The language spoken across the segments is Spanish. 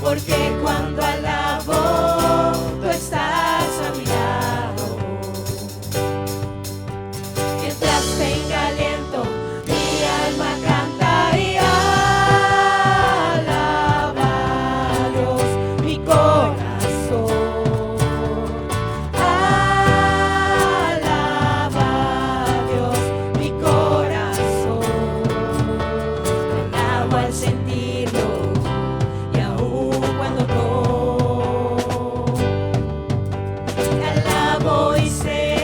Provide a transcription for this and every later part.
porque cuando alabo, tú estás a mi lado. Mientras tenga aliento, mi alma canta y alaba a Dios, mi corazón. Alaba a Dios, mi corazón. Alabo al sentirlo y aún cuando no. Te alabo y sé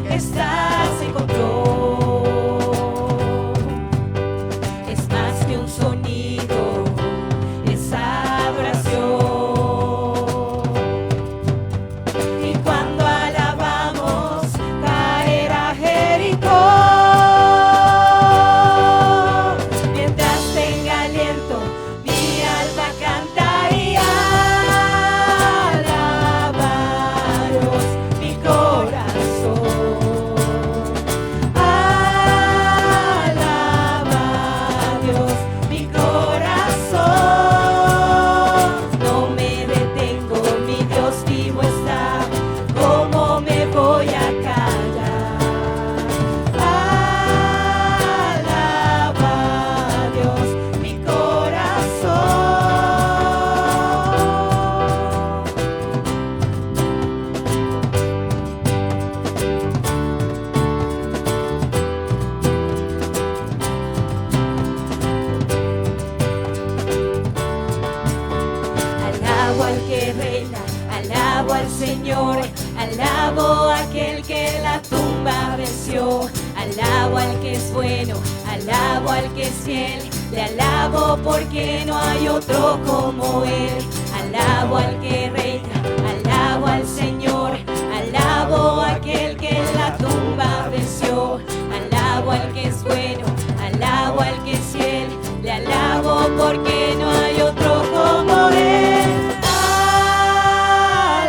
que estás en control. Es más que un sonido, es adoración. Y cuando alabamos, caerá Jericó. Mientras tenga aliento, mi alma canta y alaba a Dios, mi corazón. Alaba a Dios, mi corazón. No me detengo, mi Dios vivo está. ¿Cómo me voy a callar? Alaba a Dios, mi corazón. Alabo al que reina, alabo al Señor, alabo a aquel que la tumba venció, alabo al que es bueno, alabo al que es fiel, le alabo porque no hay otro como Él. Alabo al que reina, alabo al Señor, alabo a aquel que la tumba venció, alabo al que es bueno, alabo al que es fiel, le alabo porque no hay otro como Él.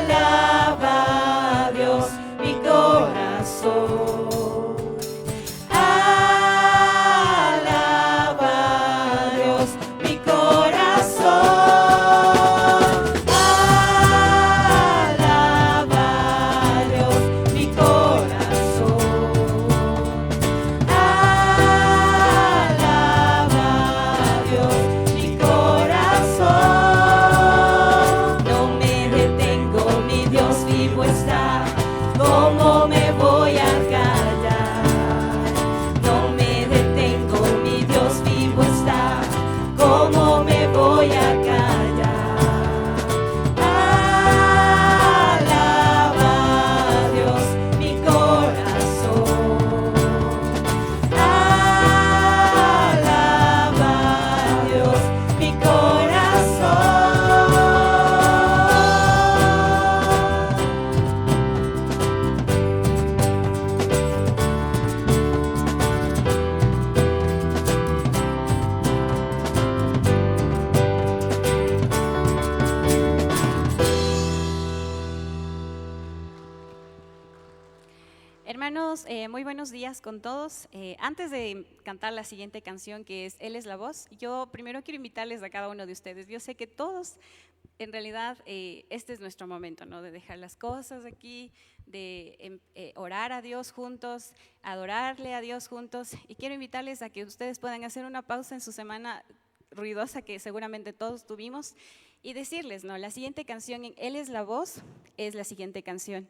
Alaba a Dios, mi corazón. Alaba a Dios, mi corazón. Alaba a Dios, mi corazón. Alaba a Dios, mi corazón. No me detengo, mi Dios vivo está. ¿Cómo me voy a callar? No me detengo, mi Dios vivo está. ¿Cómo me voy a callar? Alaba a Dios, mi corazón. Alaba a Dios, mi corazón. Hermanos, muy buenos días con todos. Antes de cantar la siguiente canción, que es Él es la voz, yo primero quiero invitarles a cada uno de ustedes. Yo sé que todos, en realidad, este es nuestro momento, ¿no? De dejar las cosas aquí, de orar a Dios juntos, adorarle a Dios juntos. Y quiero invitarles a que ustedes puedan hacer una pausa en su semana ruidosa que seguramente todos tuvimos y decirles, ¿no? La siguiente canción en Él es la voz es la siguiente canción.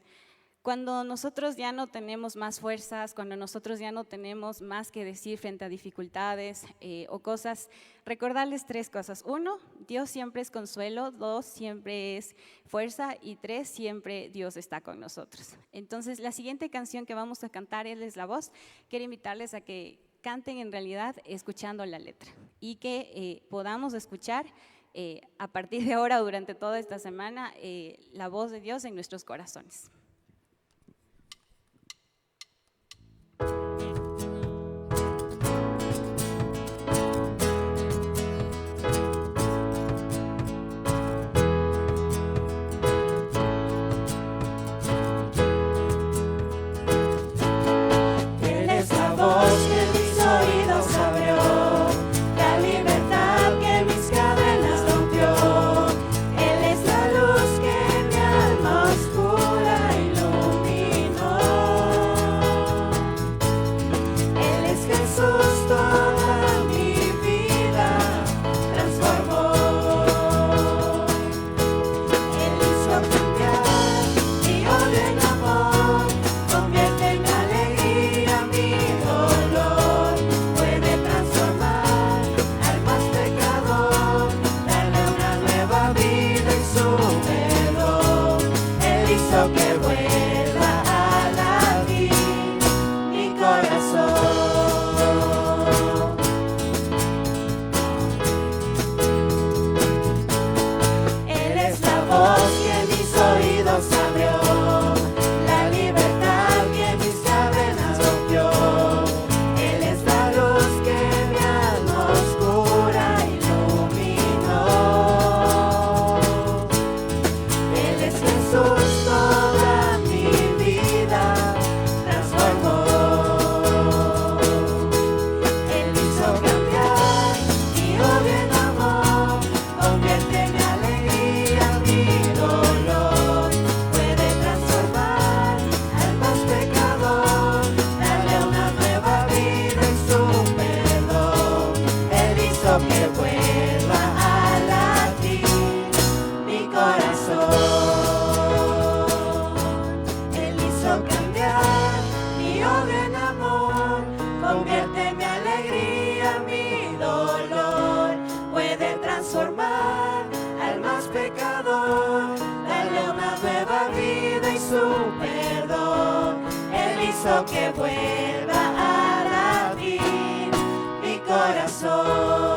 Cuando nosotros ya no tenemos más fuerzas, cuando nosotros ya no tenemos más que decir frente a dificultades o cosas, recordarles tres cosas. Uno, Dios siempre es consuelo. Dos, siempre es fuerza. Y tres, siempre Dios está con nosotros. Entonces, la siguiente canción que vamos a cantar, Él es la voz, quiero invitarles a que canten en realidad escuchando la letra y que podamos escuchar a partir de ahora, durante toda esta semana, la voz de Dios en nuestros corazones. Dios. hizo que vuelva a latir mi corazón.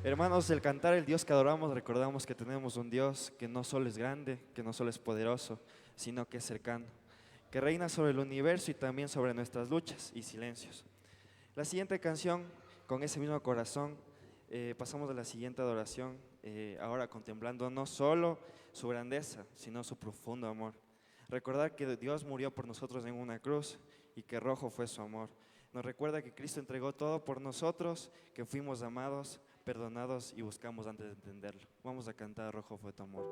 Hermanos, al cantar el Dios que adoramos, recordamos que tenemos un Dios que no solo es grande, que no solo es poderoso, sino que es cercano, que reina sobre el universo y también sobre nuestras luchas y silencios. La siguiente canción, con ese mismo corazón, pasamos a la siguiente adoración, ahora contemplando no solo su grandeza, sino su profundo amor. Recordar que Dios murió por nosotros en una cruz y que rojo fue su amor. Nos recuerda que Cristo entregó todo por nosotros, que fuimos amados, perdonados y buscamos antes de entenderlo. Vamos a cantar Rojo fue tu amor.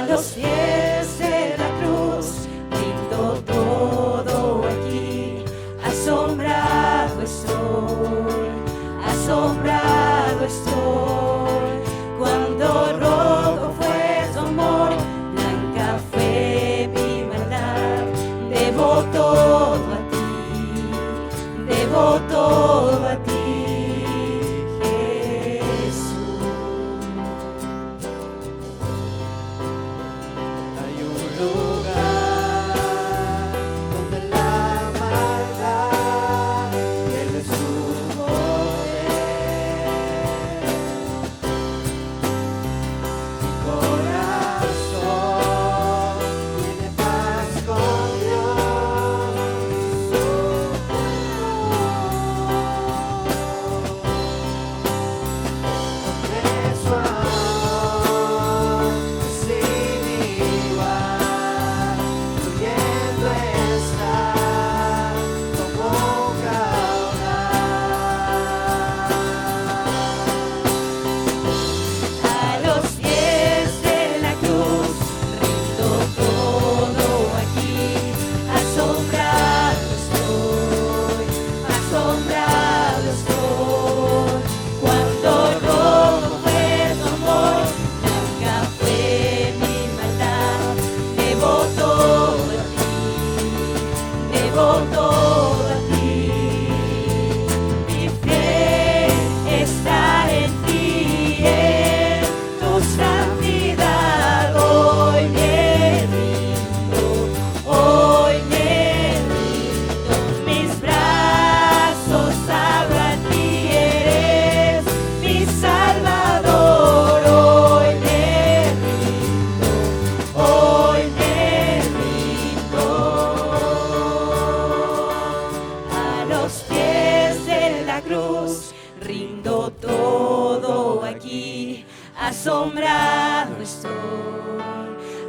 Los pies de la cruz, rindo todo aquí. Asombrado estoy. Cuando rojo fue tu amor, blanca fue mi maldad. Debo todo a ti, debo todo a ti.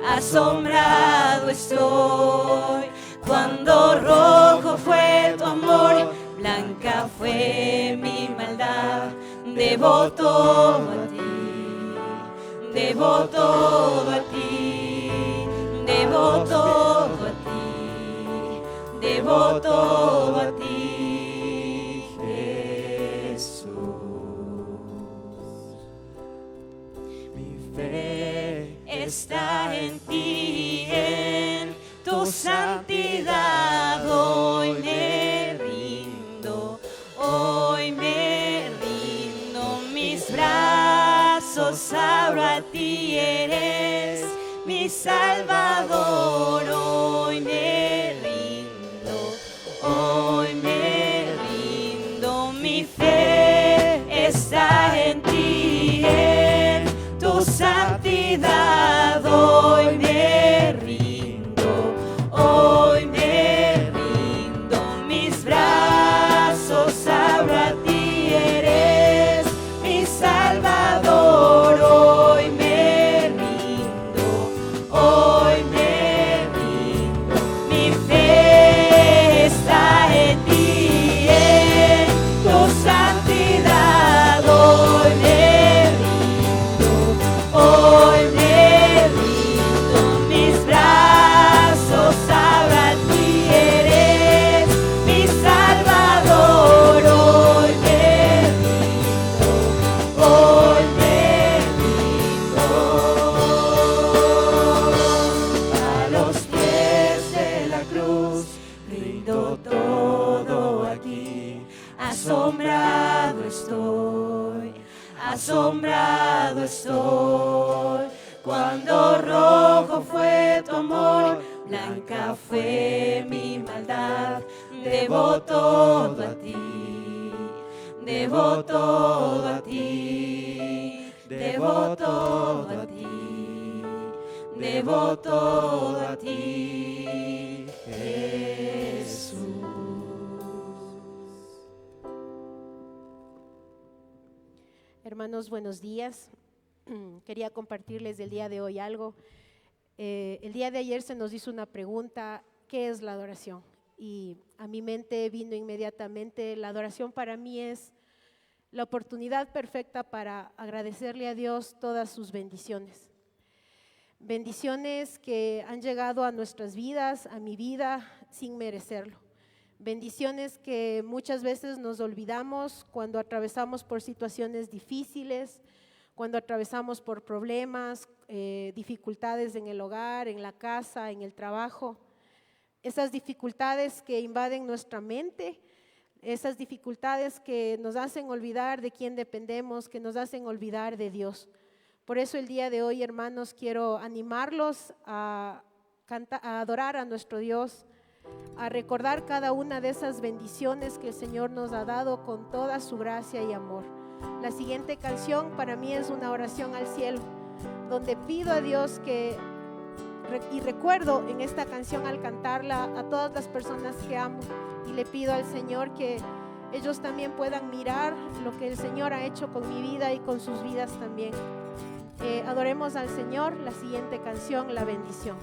Asombrado estoy, cuando rojo fue tu amor, blanca fue mi maldad. Debo todo a ti, debo todo a ti, debo todo a ti, debo todo a ti, Jesús. Mi fe está en ti, en tu santidad. Hoy me rindo, mis brazos abro a ti, eres mi Salvador. Hoy me rindo, mi fe está en ti, en tu santidad. Hoy me rindo, mis brazos asombrado estoy, cuando rojo fue tu amor, blanca fue mi maldad, debo todo a ti, debo todo a ti, debo todo a ti, debo todo a ti, Jesús. Hermanos, buenos días. Quería compartirles del día de hoy algo. El día de ayer se nos hizo una pregunta: ¿qué es la adoración? Y a mi mente vino inmediatamente: la adoración para mí es la oportunidad perfecta para agradecerle a Dios todas sus bendiciones. Bendiciones que han llegado a nuestras vidas, a mi vida, sin merecerlo. Bendiciones que muchas veces nos olvidamos cuando atravesamos por situaciones difíciles, cuando atravesamos por problemas, dificultades en el hogar, en la casa, en el trabajo. Esas dificultades que invaden nuestra mente, esas dificultades que nos hacen olvidar de quién dependemos, que nos hacen olvidar de Dios. Por eso el día de hoy, hermanos, quiero animarlos a adorar a nuestro Dios, a recordar cada una de esas bendiciones que el Señor nos ha dado con toda su gracia y amor. La siguiente canción para mí es una oración al cielo, donde pido a Dios y recuerdo en esta canción al cantarla a todas las personas que amo, y le pido al Señor que ellos también puedan mirar lo que el Señor ha hecho con mi vida y con sus vidas también. Adoremos al Señor. La siguiente canción, La Bendición.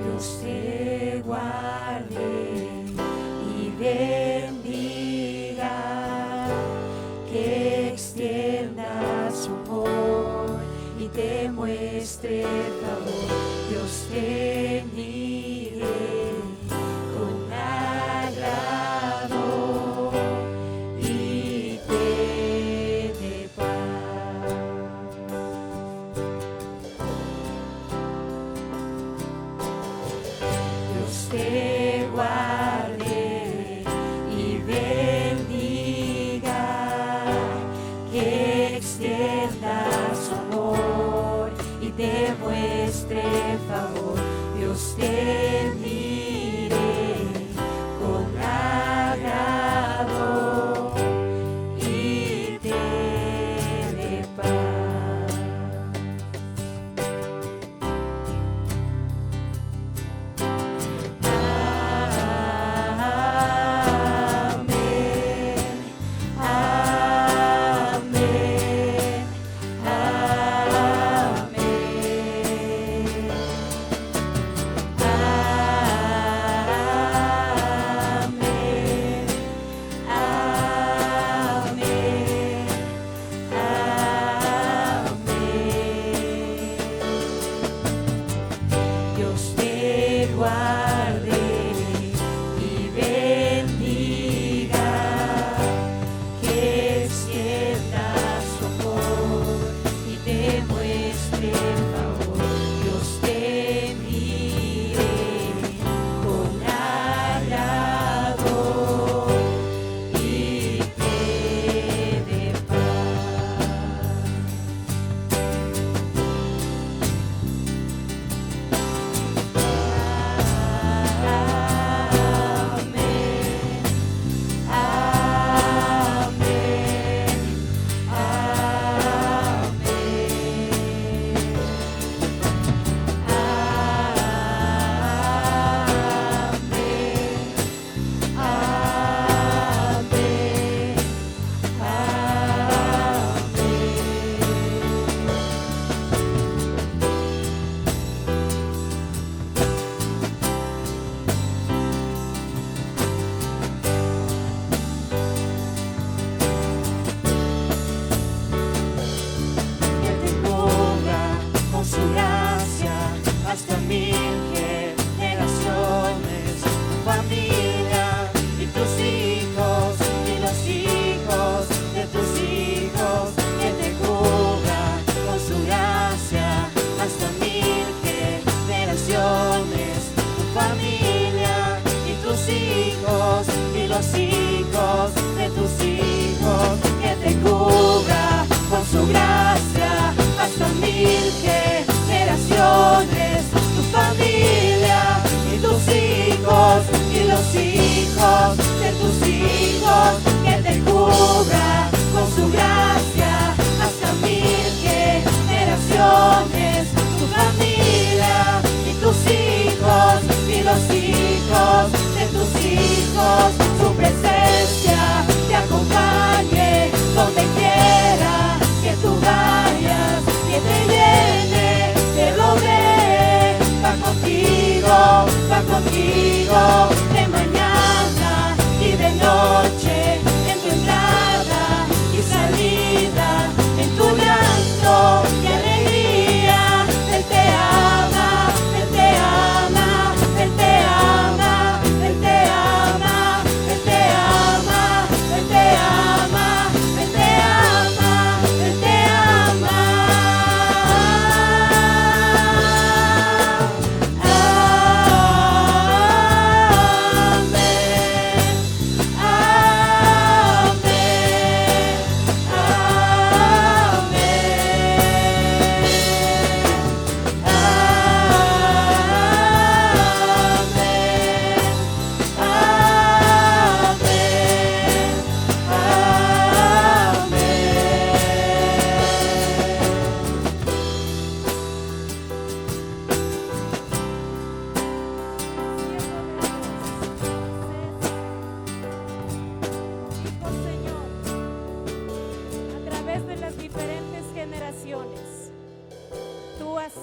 Dios te guarde y bendiga, que extienda su amor y te muestre favor. Dios te mire con agrado y te dé paz. Dios te guarde y bendiga, que extienda su amor y te muestre favor. Dios te mire con agrado y te dé paz. Amén, amén, amén.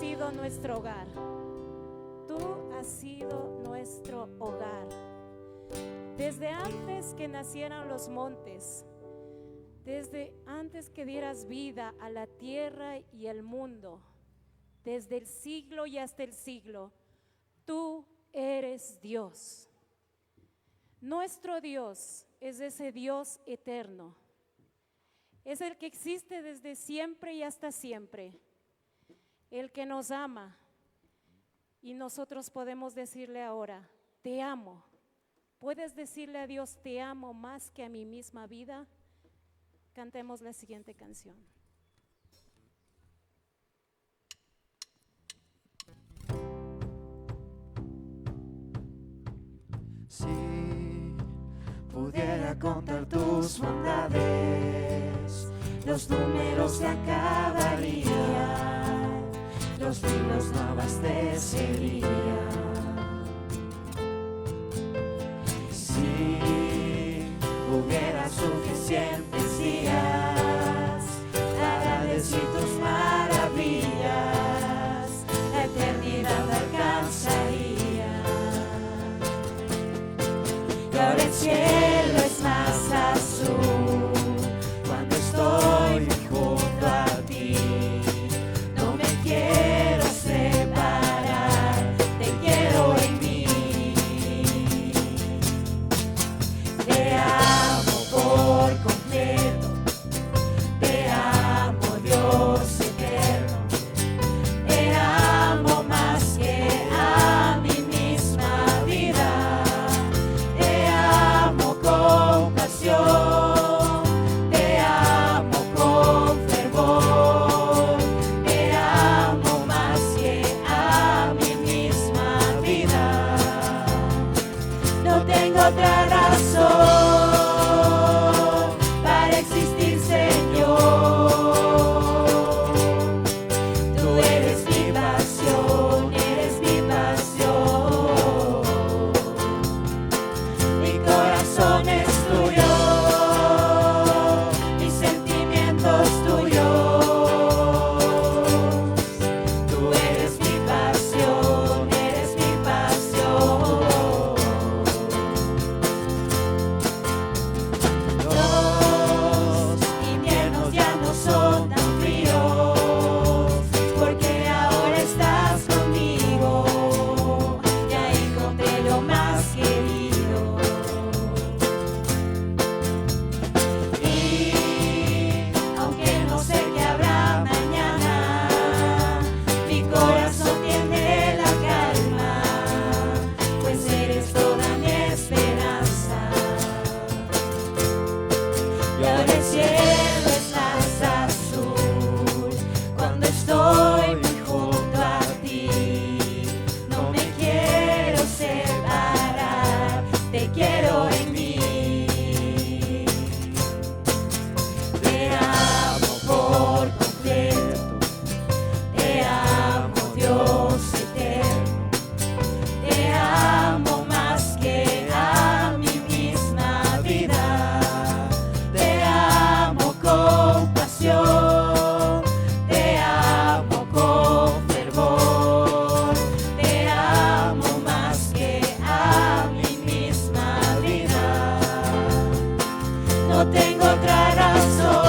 sido nuestro hogar. Tú has sido nuestro hogar. Desde antes que nacieran los montes, desde antes que dieras vida a la tierra y el mundo, desde el siglo y hasta el siglo, tú eres Dios. Nuestro Dios es ese Dios eterno. Es el que existe desde siempre y hasta siempre. El que nos ama. Y nosotros podemos decirle ahora, te amo. ¿Puedes decirle a Dios, te amo más que a mi misma vida? Cantemos la siguiente canción. Si pudiera contar tus bondades, los números se acabarían, los libros no abastecerían. Si hubiera suficientes días para decir tus maravillas, la eternidad alcanzaría. Y ahora el cielo es más azul cuando estoy junto a ti. No me quiero separar, te quiero en mí. Te amo por completo, te amo Dios eterno, te amo más que a mi misma vida. Te amo con pasión, te amo con fervor, te amo más que a mi misma vida. No tengo otra razón para existir, Señor. Tú eres mi pasión, eres mi pasión. Mi corazón es tuyo, mis sentimientos tuyos. Tú eres mi pasión, eres mi pasión. Los inviernos ya no son tan fríos, porque ahora estás conmigo. Ya encontré lo más querido. Y aunque no sé qué habrá mañana, mi corazón tiene la calma, pues eres toda mi esperanza. Y ahora el cielo es más azul cuando estoy muy junto a ti. No me quiero separar, te quiero en mí. Te amo por completo, te amo Dios eterno, te amo más que a mi misma vida. Te amo con pasión, te amo con fervor, te amo más que a mi misma vida. No tengo otra razón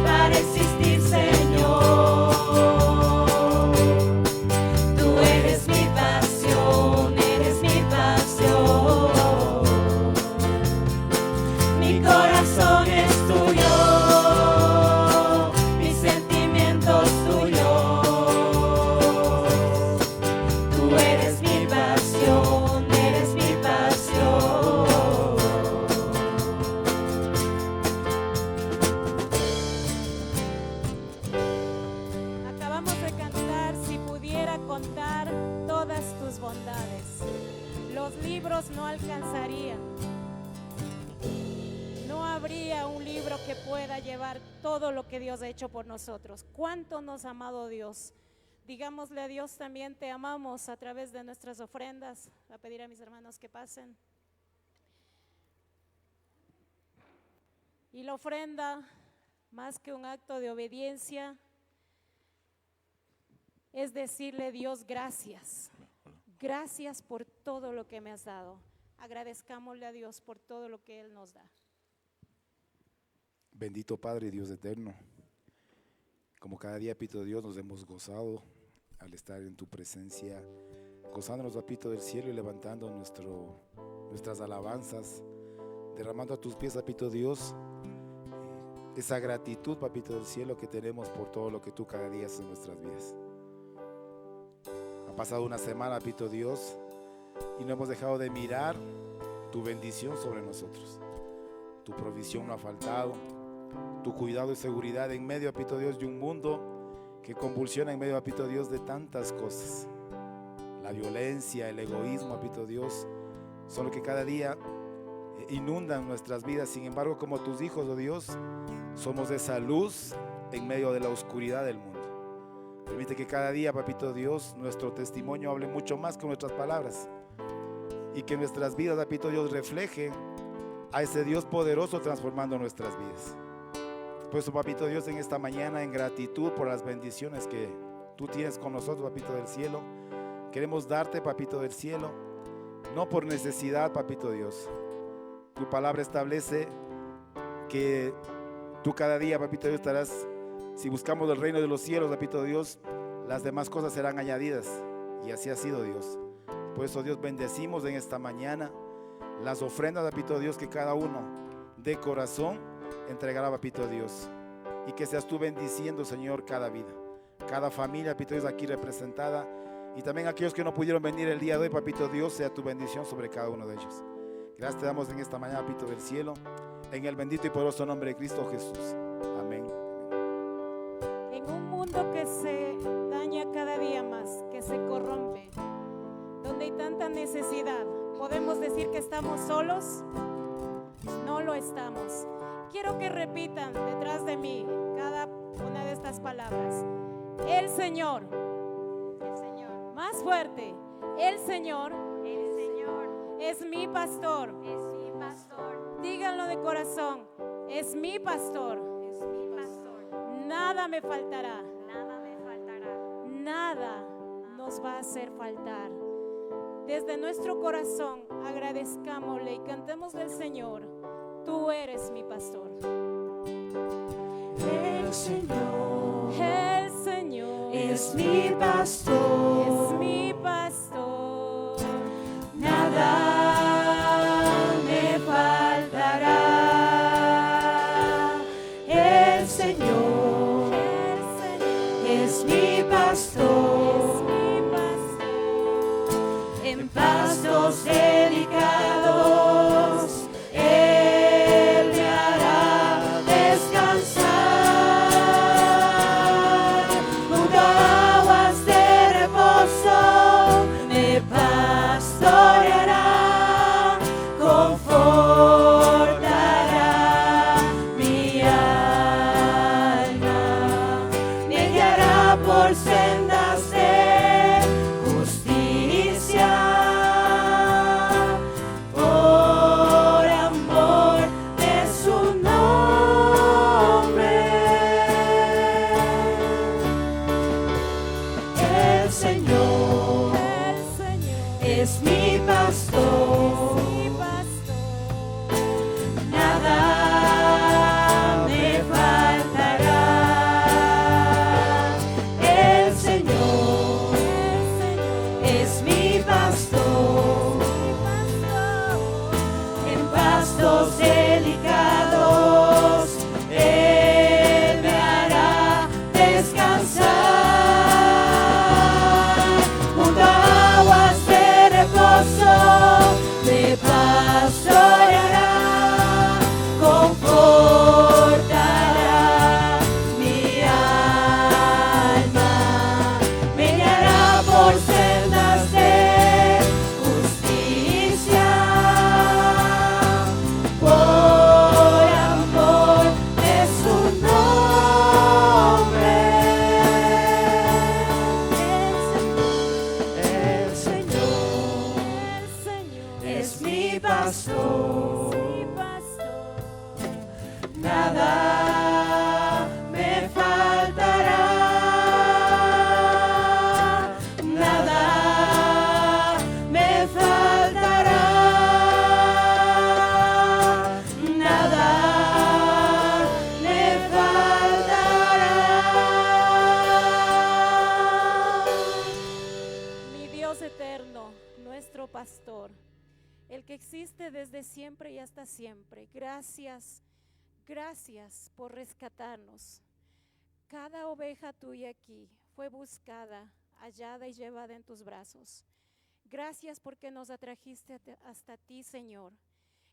para existir, Señor. Tú eres mi pasión, eres mi pasión. Mi corazón es tuyo, mis sentimientos tuyos. Tú eres mi pasión, eres mi pasión. Acabamos de cantar Si pudiera contar todas tus bondades. Los libros no alcanzarían. No habría un libro que pueda llevar todo lo que Dios ha hecho por nosotros. ¿Cuánto nos ha amado Dios? Digámosle a Dios también, te amamos a través de nuestras ofrendas. Voy a pedir a mis hermanos que pasen. Y la ofrenda, más que un acto de obediencia, es decirle, Dios, gracias. Gracias por todo lo que me has dado. Agradezcámosle a Dios por todo lo que Él nos da. Bendito Padre y Dios eterno, como cada día, papito Dios, nos hemos gozado al estar en tu presencia, gozándonos, papito del cielo, y levantando nuestras alabanzas, derramando a tus pies, papito Dios, esa gratitud, papito del cielo, que tenemos por todo lo que tú cada día haces en nuestras vidas. Ha pasado una semana, papito Dios, y no hemos dejado de mirar tu bendición sobre nosotros. Tu provisión no ha faltado, tu cuidado y seguridad en medio, papito Dios, de un mundo que convulsiona en medio, papito Dios, de tantas cosas. La violencia, el egoísmo, papito Dios, son lo que cada día inundan nuestras vidas. Sin embargo, como tus hijos, oh Dios, somos esa luz en medio de la oscuridad del mundo. Permite que cada día, papito Dios, nuestro testimonio hable mucho más que nuestras palabras, y que nuestras vidas, papito Dios, reflejen a ese Dios poderoso transformando nuestras vidas. Por eso, papito Dios, en esta mañana, en gratitud por las bendiciones que tú tienes con nosotros, papito del cielo, queremos darte, papito del cielo, no por necesidad, papito Dios. Tu palabra establece que tú cada día, papito Dios, estarás, si buscamos el reino de los cielos, papito Dios, las demás cosas serán añadidas, y así ha sido, Dios. Por eso, Dios, bendecimos en esta mañana las ofrendas, papito Dios, que cada uno de corazón entregará, papito Dios, y que seas tú bendiciendo, Señor, cada vida, cada familia, papito Dios, aquí representada, y también aquellos que no pudieron venir el día de hoy, papito Dios, sea tu bendición sobre cada uno de ellos. Gracias te damos en esta mañana, papito del cielo, en el bendito y poderoso nombre de Cristo Jesús. Amén. En un mundo que se daña cada día más, que se corrompe, donde hay tanta necesidad, ¿podemos decir que estamos solos? No lo estamos. Quiero que repitan detrás de mí cada una de estas palabras. El Señor. Más fuerte. El Señor es mi pastor. Díganlo de corazón. Es mi pastor. Nada me faltará. Nada nos va a hacer faltar. Desde nuestro corazón agradezcámosle y cantemos del Señor. Tú eres mi pastor. El Señor Es mi pastor. Es mi pastor. Nada me faltará. El Señor es mi pastor. En pastos delicados Él me hará descansar. Junto a aguas de reposo me pastoreará, confortará mi alma, me guiará por sendas de justicia, por amor de su nombre. El Señor es mi pastor. Nada me faltará. El Señor es mi pastor. En pastos delicados Él me hará descansar. Junto a aguas de reposo me pastoreará, confortará mi alma, me guiará por sendas de justicia, por amor de su nombre. El Señor es mi pastor. Nada me faltará. siempre y hasta siempre. Gracias, gracias por rescatarnos. Cada oveja tuya aquí fue buscada, hallada y llevada en tus brazos. Gracias porque nos atrajiste hasta ti, Señor.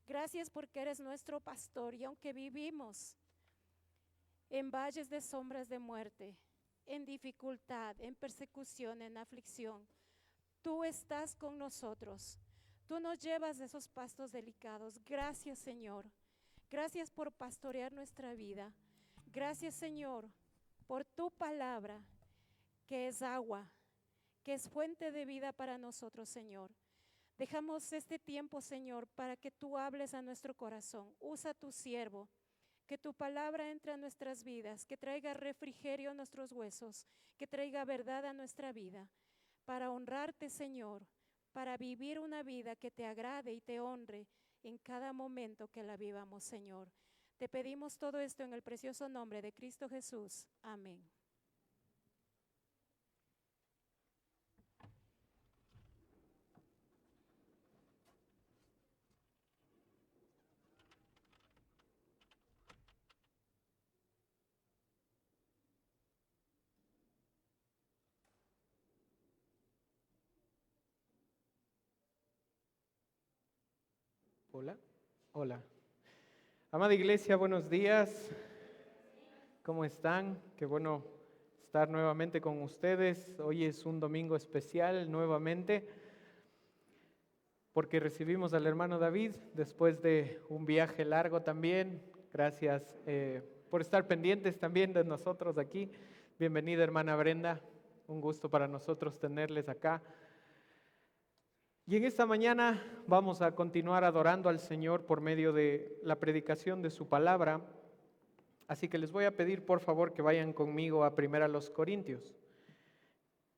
Gracias porque eres nuestro pastor, y aunque vivimos en valles de sombras de muerte, en dificultad, en persecución, en aflicción, tú estás con nosotros. Tú nos llevas de esos pastos delicados. Gracias, Señor. Gracias por pastorear nuestra vida. Gracias, Señor, por tu palabra, que es agua, que es fuente de vida para nosotros, Señor. Dejamos este tiempo, Señor, para que tú hables a nuestro corazón. Usa tu siervo, que tu palabra entre a nuestras vidas, que traiga refrigerio a nuestros huesos, que traiga verdad a nuestra vida, para honrarte, Señor, para vivir una vida que te agrade y te honre en cada momento que la vivamos, Señor. Te pedimos todo esto en el precioso nombre de Cristo Jesús. Amén. Hola, hola. Amada iglesia, buenos días. ¿Cómo están? Qué bueno estar nuevamente con ustedes. Hoy es un domingo especial nuevamente, porque recibimos al hermano David después de un viaje largo también. Gracias por estar pendientes también de nosotros aquí. Bienvenida, hermana Brenda. Un gusto para nosotros tenerles acá. Y en esta mañana vamos a continuar adorando al Señor por medio de la predicación de su palabra. Así que les voy a pedir por favor que vayan conmigo a 1 Corintios,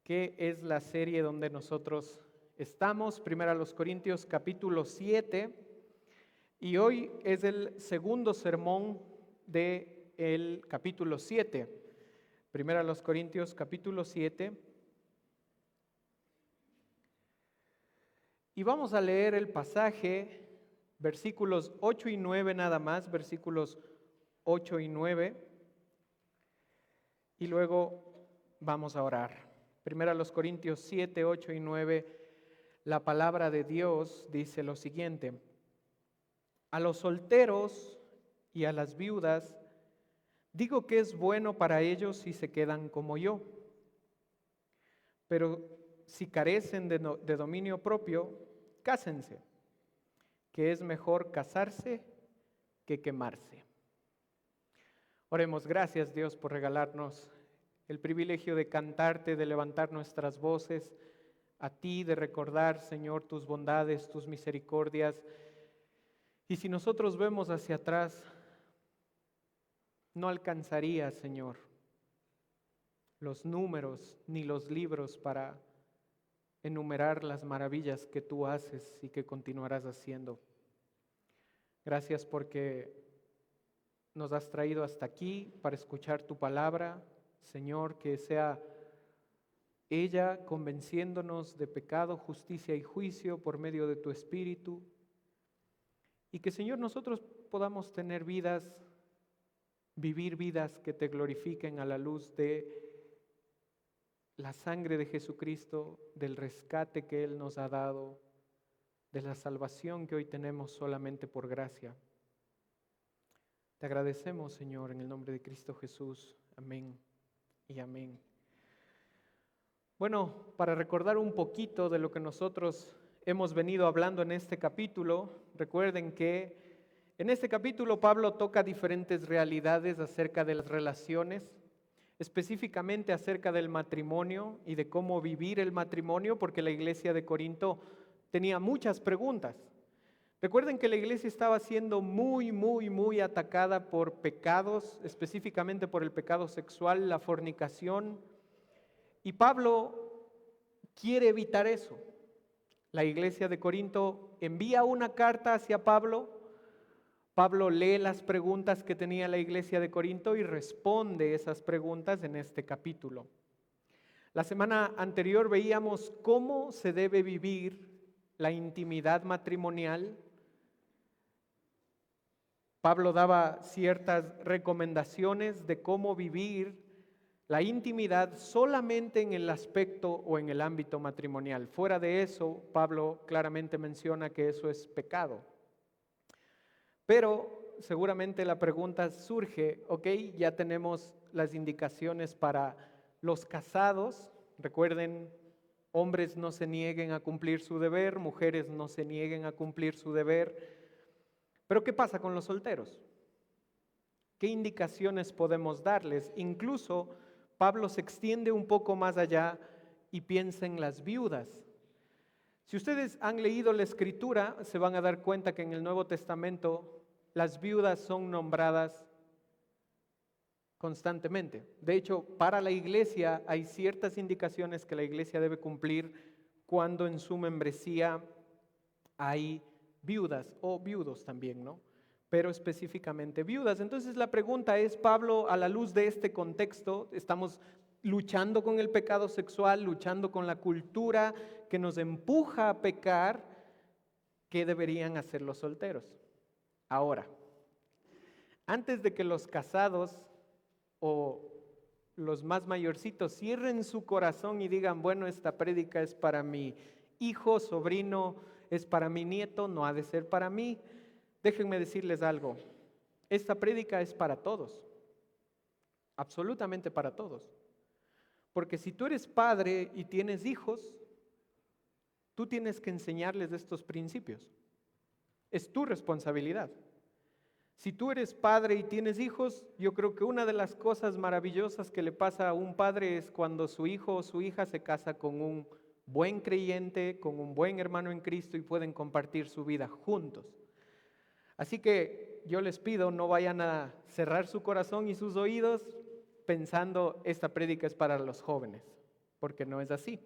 que es la serie donde nosotros estamos. 1 Corintios capítulo 7, y hoy es el segundo sermón del capítulo 7. 1 Corintios capítulo 7. Y vamos a leer el pasaje, versículos 8 y 9 nada más, versículos 8 y 9, y luego vamos a orar. 1 Corintios 7, 8 y 9, la palabra de Dios dice lo siguiente: a los solteros y a las viudas digo que es bueno para ellos si se quedan como yo, pero si carecen de dominio propio, cásense, que es mejor casarse que quemarse. Oremos. Gracias, Dios, por regalarnos el privilegio de cantarte, de levantar nuestras voces a ti, de recordar, Señor, tus bondades, tus misericordias. Y si nosotros vemos hacia atrás, no alcanzaría, Señor, los números ni los libros para enumerar las maravillas que tú haces y que continuarás haciendo. Gracias porque nos has traído hasta aquí para escuchar tu palabra, Señor, que sea ella convenciéndonos de pecado, justicia y juicio por medio de tu Espíritu, y que, Señor, nosotros podamos tener vidas, vivir vidas que te glorifiquen a la luz de la sangre de Jesucristo, del rescate que Él nos ha dado, de la salvación que hoy tenemos solamente por gracia. Te agradecemos, Señor, en el nombre de Cristo Jesús. Amén y amén. Bueno, para recordar un poquito de lo que nosotros hemos venido hablando en este capítulo, recuerden que en este capítulo Pablo toca diferentes realidades acerca de las relaciones, específicamente acerca del matrimonio y de cómo vivir el matrimonio, porque la iglesia de Corinto tenía muchas preguntas. Recuerden que la iglesia estaba siendo muy atacada por pecados, específicamente por el pecado sexual, la fornicación, y Pablo quiere evitar eso. La iglesia de Corinto envía una carta hacia Pablo. Pablo lee las preguntas que tenía la iglesia de Corinto y responde esas preguntas en este capítulo. La semana anterior veíamos cómo se debe vivir la intimidad matrimonial, Pablo daba ciertas recomendaciones de cómo vivir la intimidad solamente en el aspecto o en el ámbito matrimonial. Fuera de eso, Pablo claramente menciona que eso es pecado. Pero seguramente la pregunta surge, ok, ya tenemos las indicaciones para los casados. Recuerden, hombres no se nieguen a cumplir su deber, mujeres no se nieguen a cumplir su deber. Pero ¿qué pasa con los solteros? ¿Qué indicaciones podemos darles? Incluso Pablo se extiende un poco más allá y piensa en las viudas. Si ustedes han leído la Escritura, se van a dar cuenta que en el Nuevo Testamento las viudas son nombradas constantemente. De hecho, para la iglesia hay ciertas indicaciones que la iglesia debe cumplir cuando en su membresía hay viudas o viudos también, ¿no? Pero específicamente viudas. Entonces la pregunta es, Pablo, a la luz de este contexto, estamos luchando con el pecado sexual, luchando con la cultura que nos empuja a pecar, ¿qué deberían hacer los solteros? Ahora, antes de que los casados o los más mayorcitos cierren su corazón y digan, bueno, esta prédica es para mi hijo, sobrino, es para mi nieto, no ha de ser para mí. Déjenme decirles algo, esta prédica es para todos, absolutamente para todos. Porque si tú eres padre y tienes hijos, tú tienes que enseñarles estos principios. Es tu responsabilidad. Si tú eres padre y tienes hijos, yo creo que una de las cosas maravillosas que le pasa a un padre es cuando su hijo o su hija se casa con un buen creyente, con un buen hermano en Cristo y pueden compartir su vida juntos. Así que yo les pido, no vayan a cerrar su corazón y sus oídos pensando esta prédica es para los jóvenes, porque no es así.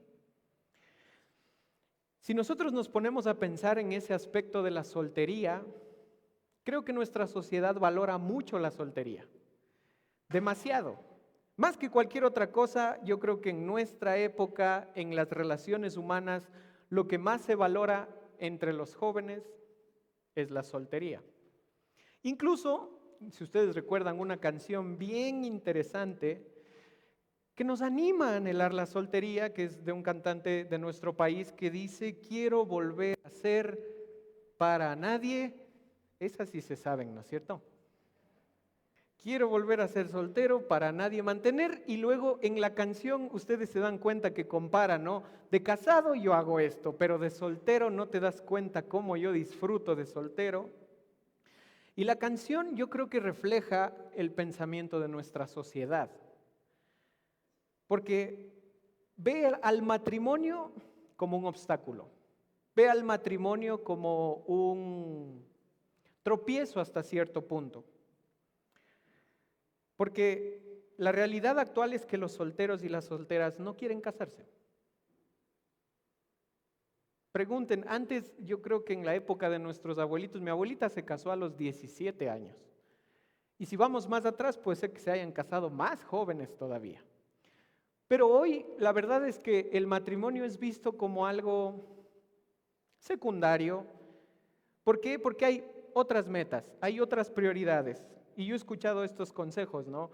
Si nosotros nos ponemos a pensar en ese aspecto de la soltería, creo que nuestra sociedad valora mucho la soltería, demasiado. Más que cualquier otra cosa, yo creo que en nuestra época, en las relaciones humanas, lo que más se valora entre los jóvenes es la soltería. Incluso, si ustedes recuerdan una canción bien interesante que nos anima a anhelar la soltería, que es de un cantante de nuestro país que dice, quiero volver a ser para nadie. Esas sí se saben, ¿no es cierto? Quiero volver a ser soltero, para nadie mantener. Y luego en la canción ustedes se dan cuenta que compara, ¿no? De casado yo hago esto, pero de soltero no te das cuenta cómo yo disfruto de soltero. Y la canción yo creo que refleja el pensamiento de nuestra sociedad. Porque ve al matrimonio como un obstáculo. Ve al matrimonio como un tropiezo hasta cierto punto. Porque la realidad actual es que los solteros y las solteras no quieren casarse. Pregunten, antes yo creo que en la época de nuestros abuelitos, mi abuelita se casó a los 17 años. Y si vamos más atrás, puede ser que se hayan casado más jóvenes todavía. Pero hoy la verdad es que el matrimonio es visto como algo secundario. ¿Por qué? Porque hay otras metas, hay otras prioridades. Y yo he escuchado estos consejos, ¿no?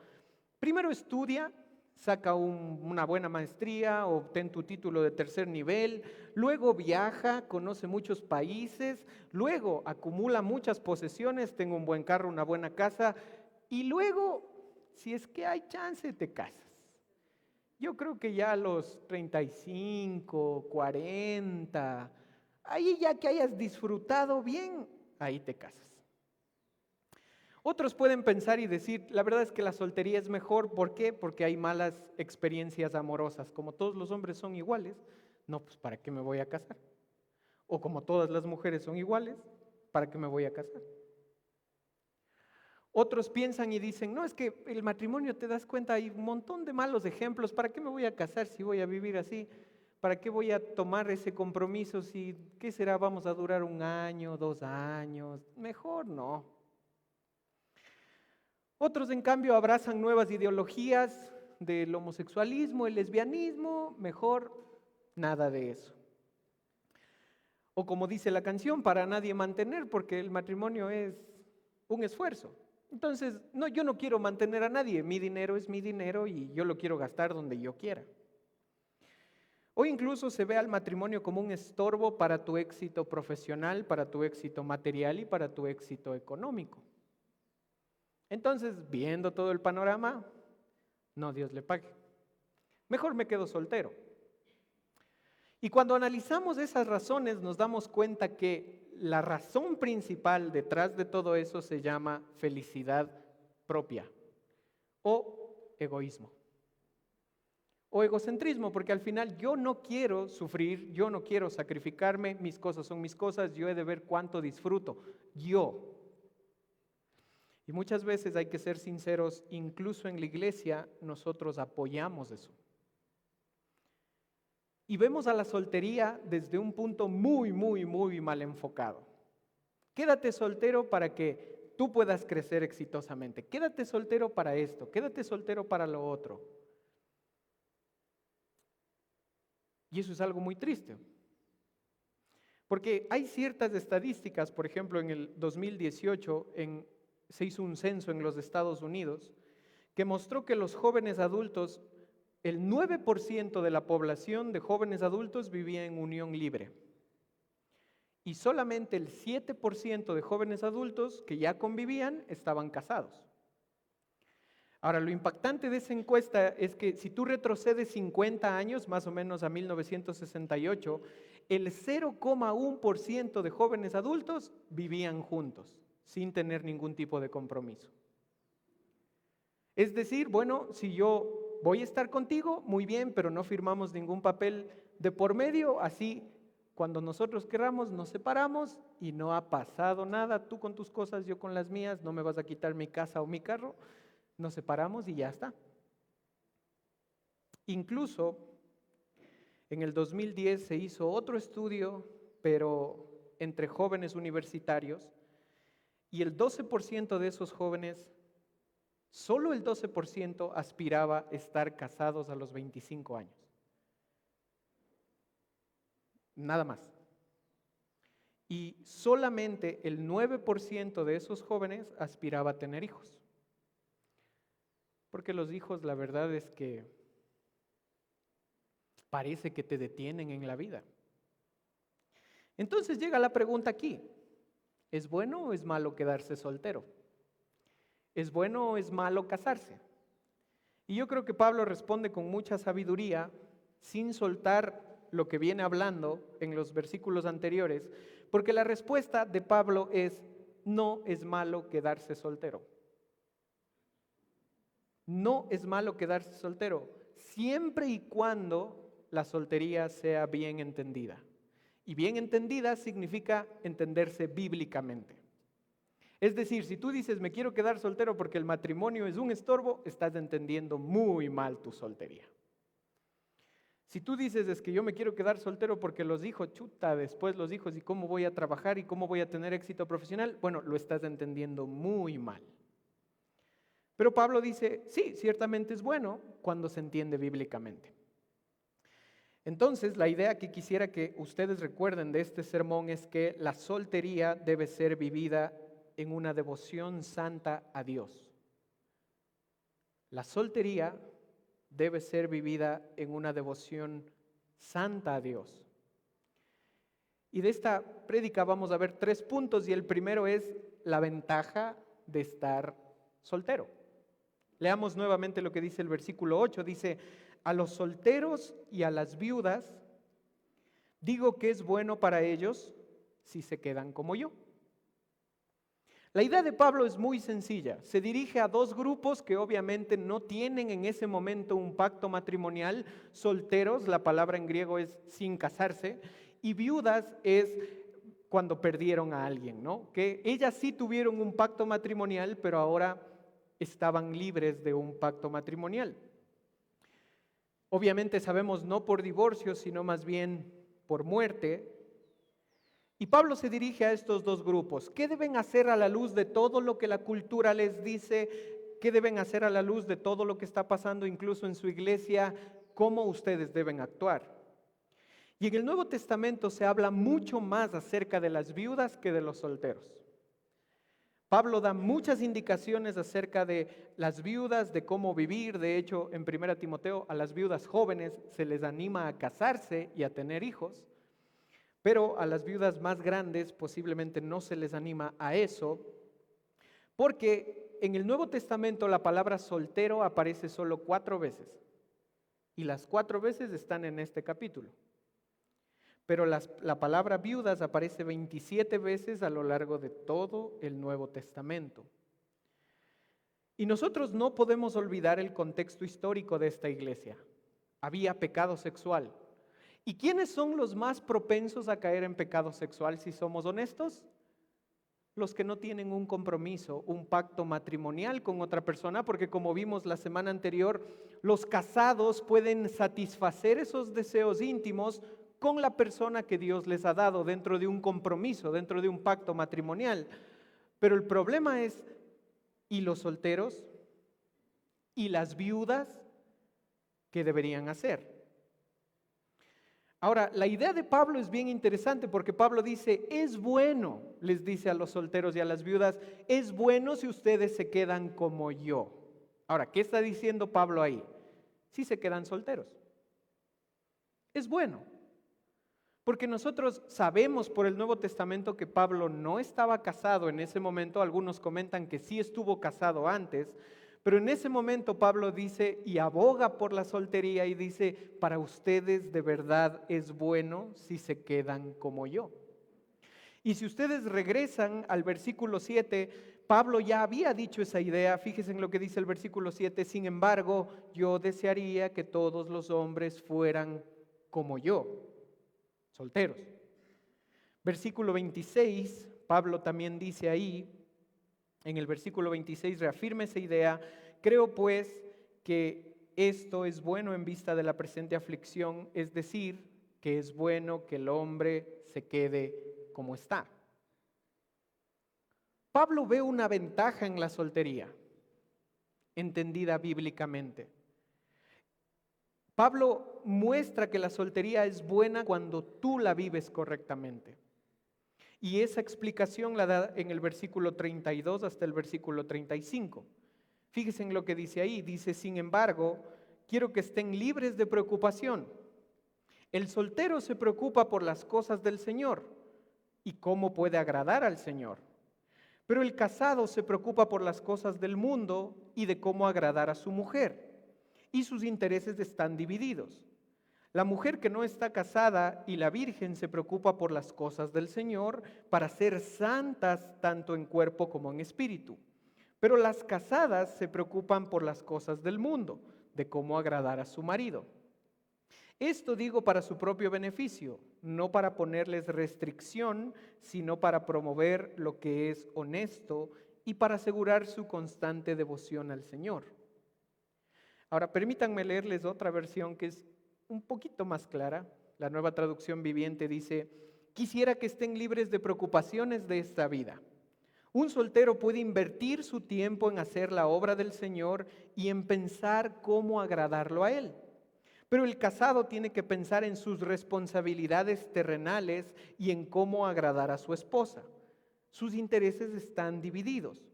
Primero estudia, saca una buena maestría, obtén tu título de tercer nivel, luego viaja, conoce muchos países, luego acumula muchas posesiones, tengo un buen carro, una buena casa, y luego, si es que hay chance, te casas. Yo creo que ya a los 35, 40, ahí ya que hayas disfrutado bien, ahí te casas. Otros pueden pensar y decir, la verdad es que la soltería es mejor, ¿por qué? Porque hay malas experiencias amorosas. Como todos los hombres son iguales, no, pues ¿para qué me voy a casar? O como todas las mujeres son iguales, ¿para qué me voy a casar? Otros piensan y dicen, no, es que el matrimonio, te das cuenta, hay un montón de malos ejemplos, ¿para qué me voy a casar si voy a vivir así? ¿Para qué voy a tomar ese compromiso si, qué será, vamos a durar 1 año, 2 años? Mejor no. Otros, en cambio, abrazan nuevas ideologías del homosexualismo, el lesbianismo, mejor nada de eso. O como dice la canción, para nadie mantener, porque el matrimonio es un esfuerzo. Entonces, no, yo no quiero mantener a nadie, mi dinero es mi dinero y yo lo quiero gastar donde yo quiera. O incluso se ve al matrimonio como un estorbo para tu éxito profesional, para tu éxito material y para tu éxito económico. Entonces, viendo todo el panorama, no, Dios le pague. Mejor me quedo soltero. Y cuando analizamos esas razones nos damos cuenta que la razón principal detrás de todo eso se llama felicidad propia o egoísmo o egocentrismo, porque al final yo no quiero sufrir, yo no quiero sacrificarme, mis cosas son mis cosas, yo he de ver cuánto disfruto, yo. Y muchas veces hay que ser sinceros, incluso en la iglesia nosotros apoyamos eso. Y vemos a la soltería desde un punto muy mal enfocado. Quédate soltero para que tú puedas crecer exitosamente. Quédate soltero para esto, quédate soltero para lo otro. Y eso es algo muy triste. Porque hay ciertas estadísticas, por ejemplo, en el 2018 se hizo un censo en los Estados Unidos que mostró que los jóvenes adultos, el 9% de la población de jóvenes adultos vivía en unión libre. Y solamente el 7% de jóvenes adultos que ya convivían estaban casados. Ahora, lo impactante de esa encuesta es que si tú retrocedes 50 años, más o menos a 1968, el 0,1% de jóvenes adultos vivían juntos, sin tener ningún tipo de compromiso. Es decir, bueno, si yo voy a estar contigo, muy bien, pero no firmamos ningún papel de por medio, así cuando nosotros queramos nos separamos y no ha pasado nada, tú con tus cosas, yo con las mías, no me vas a quitar mi casa o mi carro, nos separamos y ya está. Incluso en el 2010 se hizo otro estudio, pero entre jóvenes universitarios, y el 12% de esos jóvenes, solo el 12% aspiraba a estar casados a los 25 años. Nada más. Y solamente el 9% de esos jóvenes aspiraba a tener hijos. Porque los hijos, la verdad es que parece que te detienen en la vida. Entonces llega la pregunta aquí: ¿es bueno o es malo quedarse soltero? ¿Es bueno o es malo casarse? Y yo creo que Pablo responde con mucha sabiduría, sin soltar lo que viene hablando en los versículos anteriores, porque la respuesta de Pablo es: no es malo quedarse soltero. No es malo quedarse soltero, siempre y cuando la soltería sea bien entendida. Y bien entendida significa entenderse bíblicamente. Es decir, si tú dices me quiero quedar soltero porque el matrimonio es un estorbo, estás entendiendo muy mal tu soltería. Si tú dices es que yo me quiero quedar soltero porque los hijos, chuta, después los hijos y cómo voy a trabajar y cómo voy a tener éxito profesional, bueno, lo estás entendiendo muy mal. Pero Pablo dice, sí, ciertamente es bueno cuando se entiende bíblicamente. Entonces, la idea que quisiera que ustedes recuerden de este sermón es que la soltería debe ser vivida en una devoción santa a Dios. La soltería debe ser vivida en una devoción santa a Dios. Y de esta prédica vamos a ver 3 puntos, y el primero es la ventaja de estar soltero. Leamos nuevamente lo que dice el versículo 8, dice: a los solteros y a las viudas digo que es bueno para ellos si se quedan como yo. La idea de Pablo es muy sencilla. Se dirige a 2 grupos que obviamente no tienen en ese momento un pacto matrimonial. Solteros, la palabra en griego es sin casarse, y viudas es cuando perdieron a alguien, ¿no? Que ellas sí tuvieron un pacto matrimonial, pero ahora estaban libres de un pacto matrimonial. Obviamente sabemos no por divorcio, sino más bien por muerte. Y Pablo se dirige a estos 2 grupos. ¿Qué deben hacer a la luz de todo lo que la cultura les dice? ¿Qué deben hacer a la luz de todo lo que está pasando incluso en su iglesia? ¿Cómo ustedes deben actuar? Y en el Nuevo Testamento se habla mucho más acerca de las viudas que de los solteros. Pablo da muchas indicaciones acerca de las viudas, de cómo vivir. De hecho, en 1 Timoteo, a las viudas jóvenes se les anima a casarse y a tener hijos, pero a las viudas más grandes posiblemente no se les anima a eso, porque en el Nuevo Testamento la palabra soltero aparece solo 4 veces, y las 4 veces están en este capítulo. Pero la palabra viudas aparece 27 veces a lo largo de todo el Nuevo Testamento. Y nosotros no podemos olvidar el contexto histórico de esta iglesia. Había pecado sexual. ¿Y quiénes son los más propensos a caer en pecado sexual, si somos honestos? Los que no tienen un compromiso, un pacto matrimonial con otra persona, porque como vimos la semana anterior, los casados pueden satisfacer esos deseos íntimos con la persona que Dios les ha dado dentro de un compromiso, dentro de un pacto matrimonial. Pero el problema es, ¿y los solteros? ¿Y las viudas? ¿Qué deberían hacer? Ahora, la idea de Pablo es bien interesante porque Pablo dice, es bueno, les dice a los solteros y a las viudas, es bueno si ustedes se quedan como yo. Ahora, ¿qué está diciendo Pablo ahí? Si se quedan solteros. Es bueno. Porque nosotros sabemos por el Nuevo Testamento que Pablo no estaba casado en ese momento. Algunos comentan que sí estuvo casado antes, pero en ese momento Pablo dice y aboga por la soltería y dice, para ustedes de verdad es bueno si se quedan como yo. Y si ustedes regresan al versículo 7, Pablo ya había dicho esa idea. Fíjense en lo que dice el versículo 7, sin embargo, yo desearía que todos los hombres fueran como yo, solteros. Versículo 26, Pablo también dice ahí, en el versículo 26 reafirma esa idea, creo pues que esto es bueno en vista de la presente aflicción, es decir, que es bueno que el hombre se quede como está. Pablo ve una ventaja en la soltería, entendida bíblicamente. Pablo muestra que la soltería es buena cuando tú la vives correctamente. Y esa explicación la da en el versículo 32 hasta el versículo 35. Fíjense en lo que dice ahí. Dice, sin embargo, quiero que estén libres de preocupación. El soltero se preocupa por las cosas del Señor y cómo puede agradar al Señor. Pero el casado se preocupa por las cosas del mundo y de cómo agradar a su mujer. Y sus intereses están divididos. La mujer que no está casada y la virgen se preocupa por las cosas del Señor para ser santas tanto en cuerpo como en espíritu. Pero las casadas se preocupan por las cosas del mundo, de cómo agradar a su marido. Esto digo para su propio beneficio, no para ponerles restricción, sino para promover lo que es honesto y para asegurar su constante devoción al Señor. Ahora, permítanme leerles otra versión que es un poquito más clara. La Nueva Traducción Viviente dice, quisiera que estén libres de preocupaciones de esta vida. Un soltero puede invertir su tiempo en hacer la obra del Señor y en pensar cómo agradarlo a Él. Pero el casado tiene que pensar en sus responsabilidades terrenales y en cómo agradar a su esposa. Sus intereses están divididos.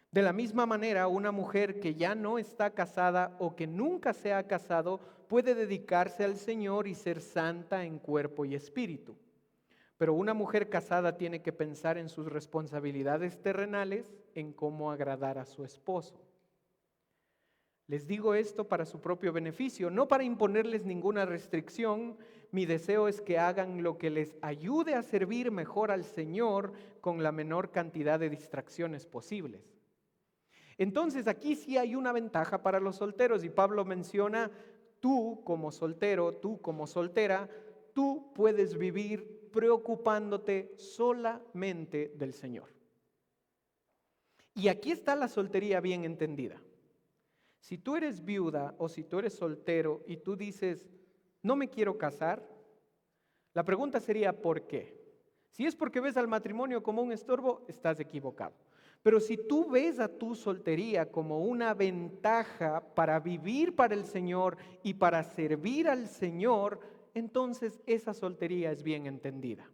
De la misma manera, una mujer que ya no está casada o que nunca se ha casado puede dedicarse al Señor y ser santa en cuerpo y espíritu. Pero una mujer casada tiene que pensar en sus responsabilidades terrenales, en cómo agradar a su esposo. Les digo esto para su propio beneficio, no para imponerles ninguna restricción. Mi deseo es que hagan lo que les ayude a servir mejor al Señor con la menor cantidad de distracciones posibles. Entonces aquí sí hay una ventaja para los solteros y Pablo menciona, tú como soltero, tú como soltera, tú puedes vivir preocupándote solamente del Señor. Y aquí está la soltería bien entendida. Si tú eres viuda o si tú eres soltero y tú dices, no me quiero casar, la pregunta sería, ¿por qué? Si es porque ves al matrimonio como un estorbo, estás equivocado. Pero si tú ves a tu soltería como una ventaja para vivir para el Señor y para servir al Señor, entonces esa soltería es bien entendida.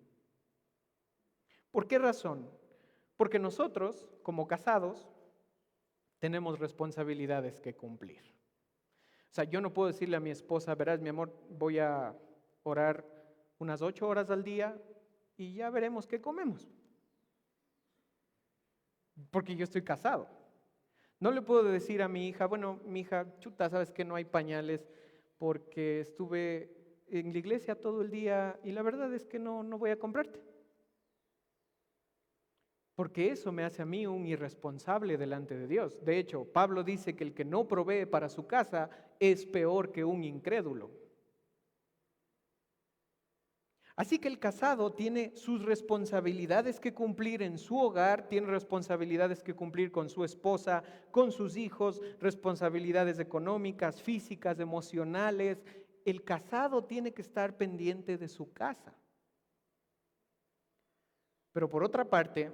¿Por qué razón? Porque nosotros, como casados, tenemos responsabilidades que cumplir. O sea, yo no puedo decirle a mi esposa, verás, mi amor, voy a orar unas 8 horas al día y ya veremos qué comemos. Porque yo estoy casado. No le puedo decir a mi hija, bueno, mi hija, chuta, sabes que no hay pañales porque estuve en la iglesia todo el día y la verdad es que no voy a comprarte. Porque eso me hace a mí un irresponsable delante de Dios. De hecho, Pablo dice que el que no provee para su casa es peor que un incrédulo. Así que el casado tiene sus responsabilidades que cumplir en su hogar, tiene responsabilidades que cumplir con su esposa, con sus hijos, responsabilidades económicas, físicas, emocionales. El casado tiene que estar pendiente de su casa. Pero por otra parte,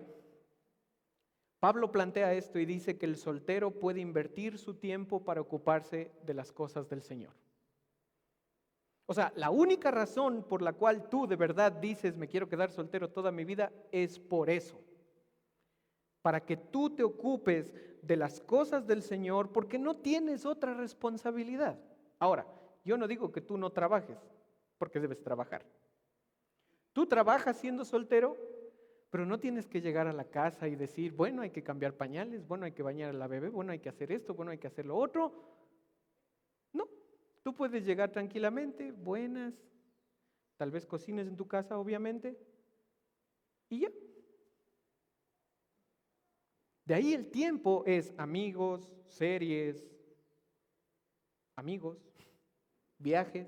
Pablo plantea esto y dice que el soltero puede invertir su tiempo para ocuparse de las cosas del Señor. O sea, la única razón por la cual tú de verdad dices me quiero quedar soltero toda mi vida es por eso. Para que tú te ocupes de las cosas del Señor porque no tienes otra responsabilidad. Ahora, yo no digo que tú no trabajes, porque debes trabajar. Tú trabajas siendo soltero, pero no tienes que llegar a la casa y decir, bueno, hay que cambiar pañales, bueno, hay que bañar a la bebé, bueno, hay que hacer esto, bueno, hay que hacer lo otro. No, tú puedes llegar tranquilamente, buenas, tal vez cocines en tu casa, obviamente, y ya. De ahí el tiempo es amigos, series, amigos, viajes,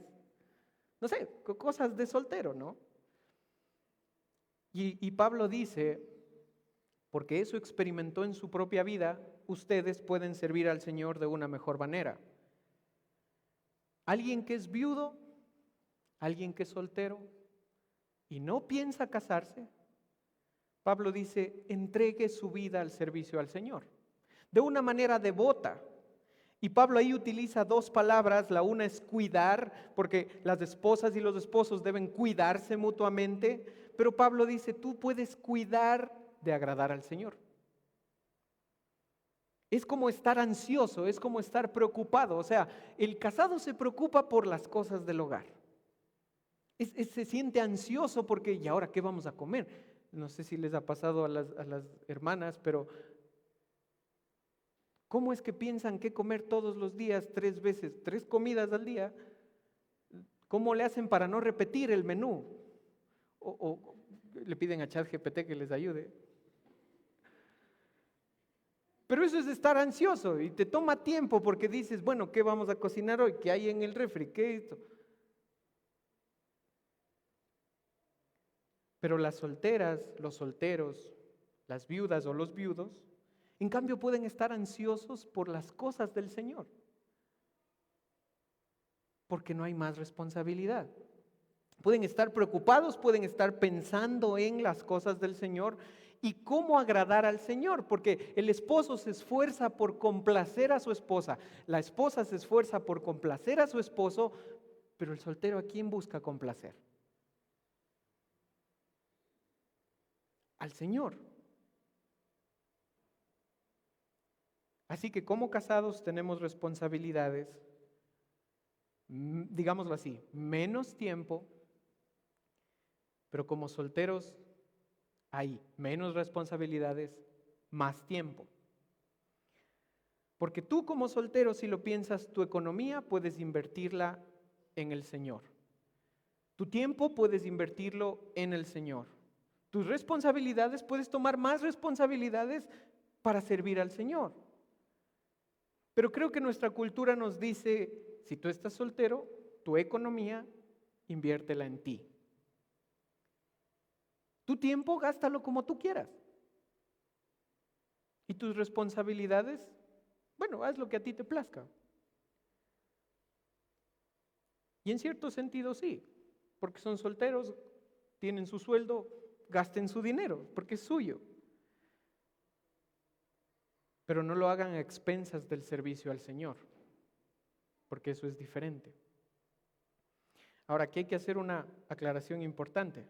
no sé, cosas de soltero, ¿no? Y Pablo dice, porque eso experimentó en su propia vida, ustedes pueden servir al Señor de una mejor manera. Alguien que es viudo, alguien que es soltero y no piensa casarse, Pablo dice, entregue su vida al servicio al Señor, de una manera devota. Y Pablo ahí utiliza 2 palabras, la una es cuidar, porque las esposas y los esposos deben cuidarse mutuamente, pero Pablo dice, tú puedes cuidar de agradar al Señor. Es como estar ansioso, es como estar preocupado, o sea, el casado se preocupa por las cosas del hogar. Se siente ansioso porque, ¿y ahora qué vamos a comer? No sé si les ha pasado a las hermanas, pero ¿cómo es que piensan qué comer todos los días, 3 veces, 3 comidas al día? ¿Cómo le hacen para no repetir el menú? O le piden a ChatGPT que les ayude. Pero eso es estar ansioso y te toma tiempo porque dices, bueno, ¿qué vamos a cocinar hoy? ¿Qué hay en el refri? ¿Qué es esto? Pero las solteras, los solteros, las viudas o los viudos, en cambio pueden estar ansiosos por las cosas del Señor, porque no hay más responsabilidad. Pueden estar preocupados, pueden estar pensando en las cosas del Señor y cómo agradar al Señor, porque el esposo se esfuerza por complacer a su esposa, la esposa se esfuerza por complacer a su esposo, pero el soltero ¿a quién busca complacer? Al Señor. Así que como casados tenemos responsabilidades, digámoslo así, menos tiempo, pero como solteros hay menos responsabilidades, más tiempo. Porque tú como soltero, si lo piensas, tu economía puedes invertirla en el Señor. Tu tiempo puedes invertirlo en el Señor. Tus responsabilidades, puedes tomar más responsabilidades para servir al Señor. Pero creo que nuestra cultura nos dice, si tú estás soltero, tu economía, inviértela en ti. Tu tiempo, gástalo como tú quieras. Y tus responsabilidades, bueno, haz lo que a ti te plazca. Y en cierto sentido sí, porque son solteros, tienen su sueldo, gasten su dinero, porque es suyo. Pero no lo hagan a expensas del servicio al Señor, porque eso es diferente. Ahora, aquí hay que hacer una aclaración importante.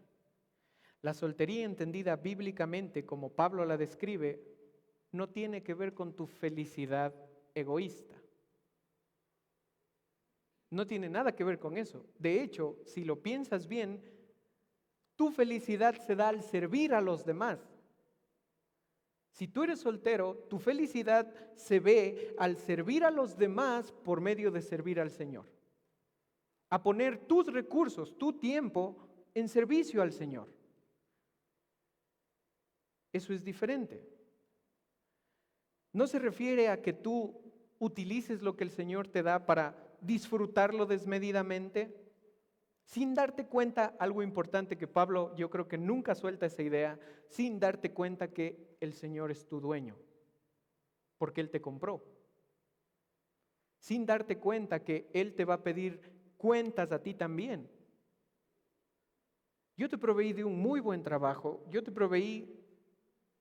La soltería entendida bíblicamente como Pablo la describe, no tiene que ver con tu felicidad egoísta. No tiene nada que ver con eso. De hecho, si lo piensas bien, tu felicidad se da al servir a los demás. Si tú eres soltero, tu felicidad se ve al servir a los demás por medio de servir al Señor. A poner tus recursos, tu tiempo en servicio al Señor. Eso es diferente. No se refiere a que tú utilices lo que el Señor te da para disfrutarlo desmedidamente, sin darte cuenta, algo importante que Pablo yo creo que nunca suelta esa idea, sin darte cuenta que el Señor es tu dueño, porque Él te compró. Sin darte cuenta que Él te va a pedir cuentas a ti también. Yo te proveí de un muy buen trabajo, yo te proveí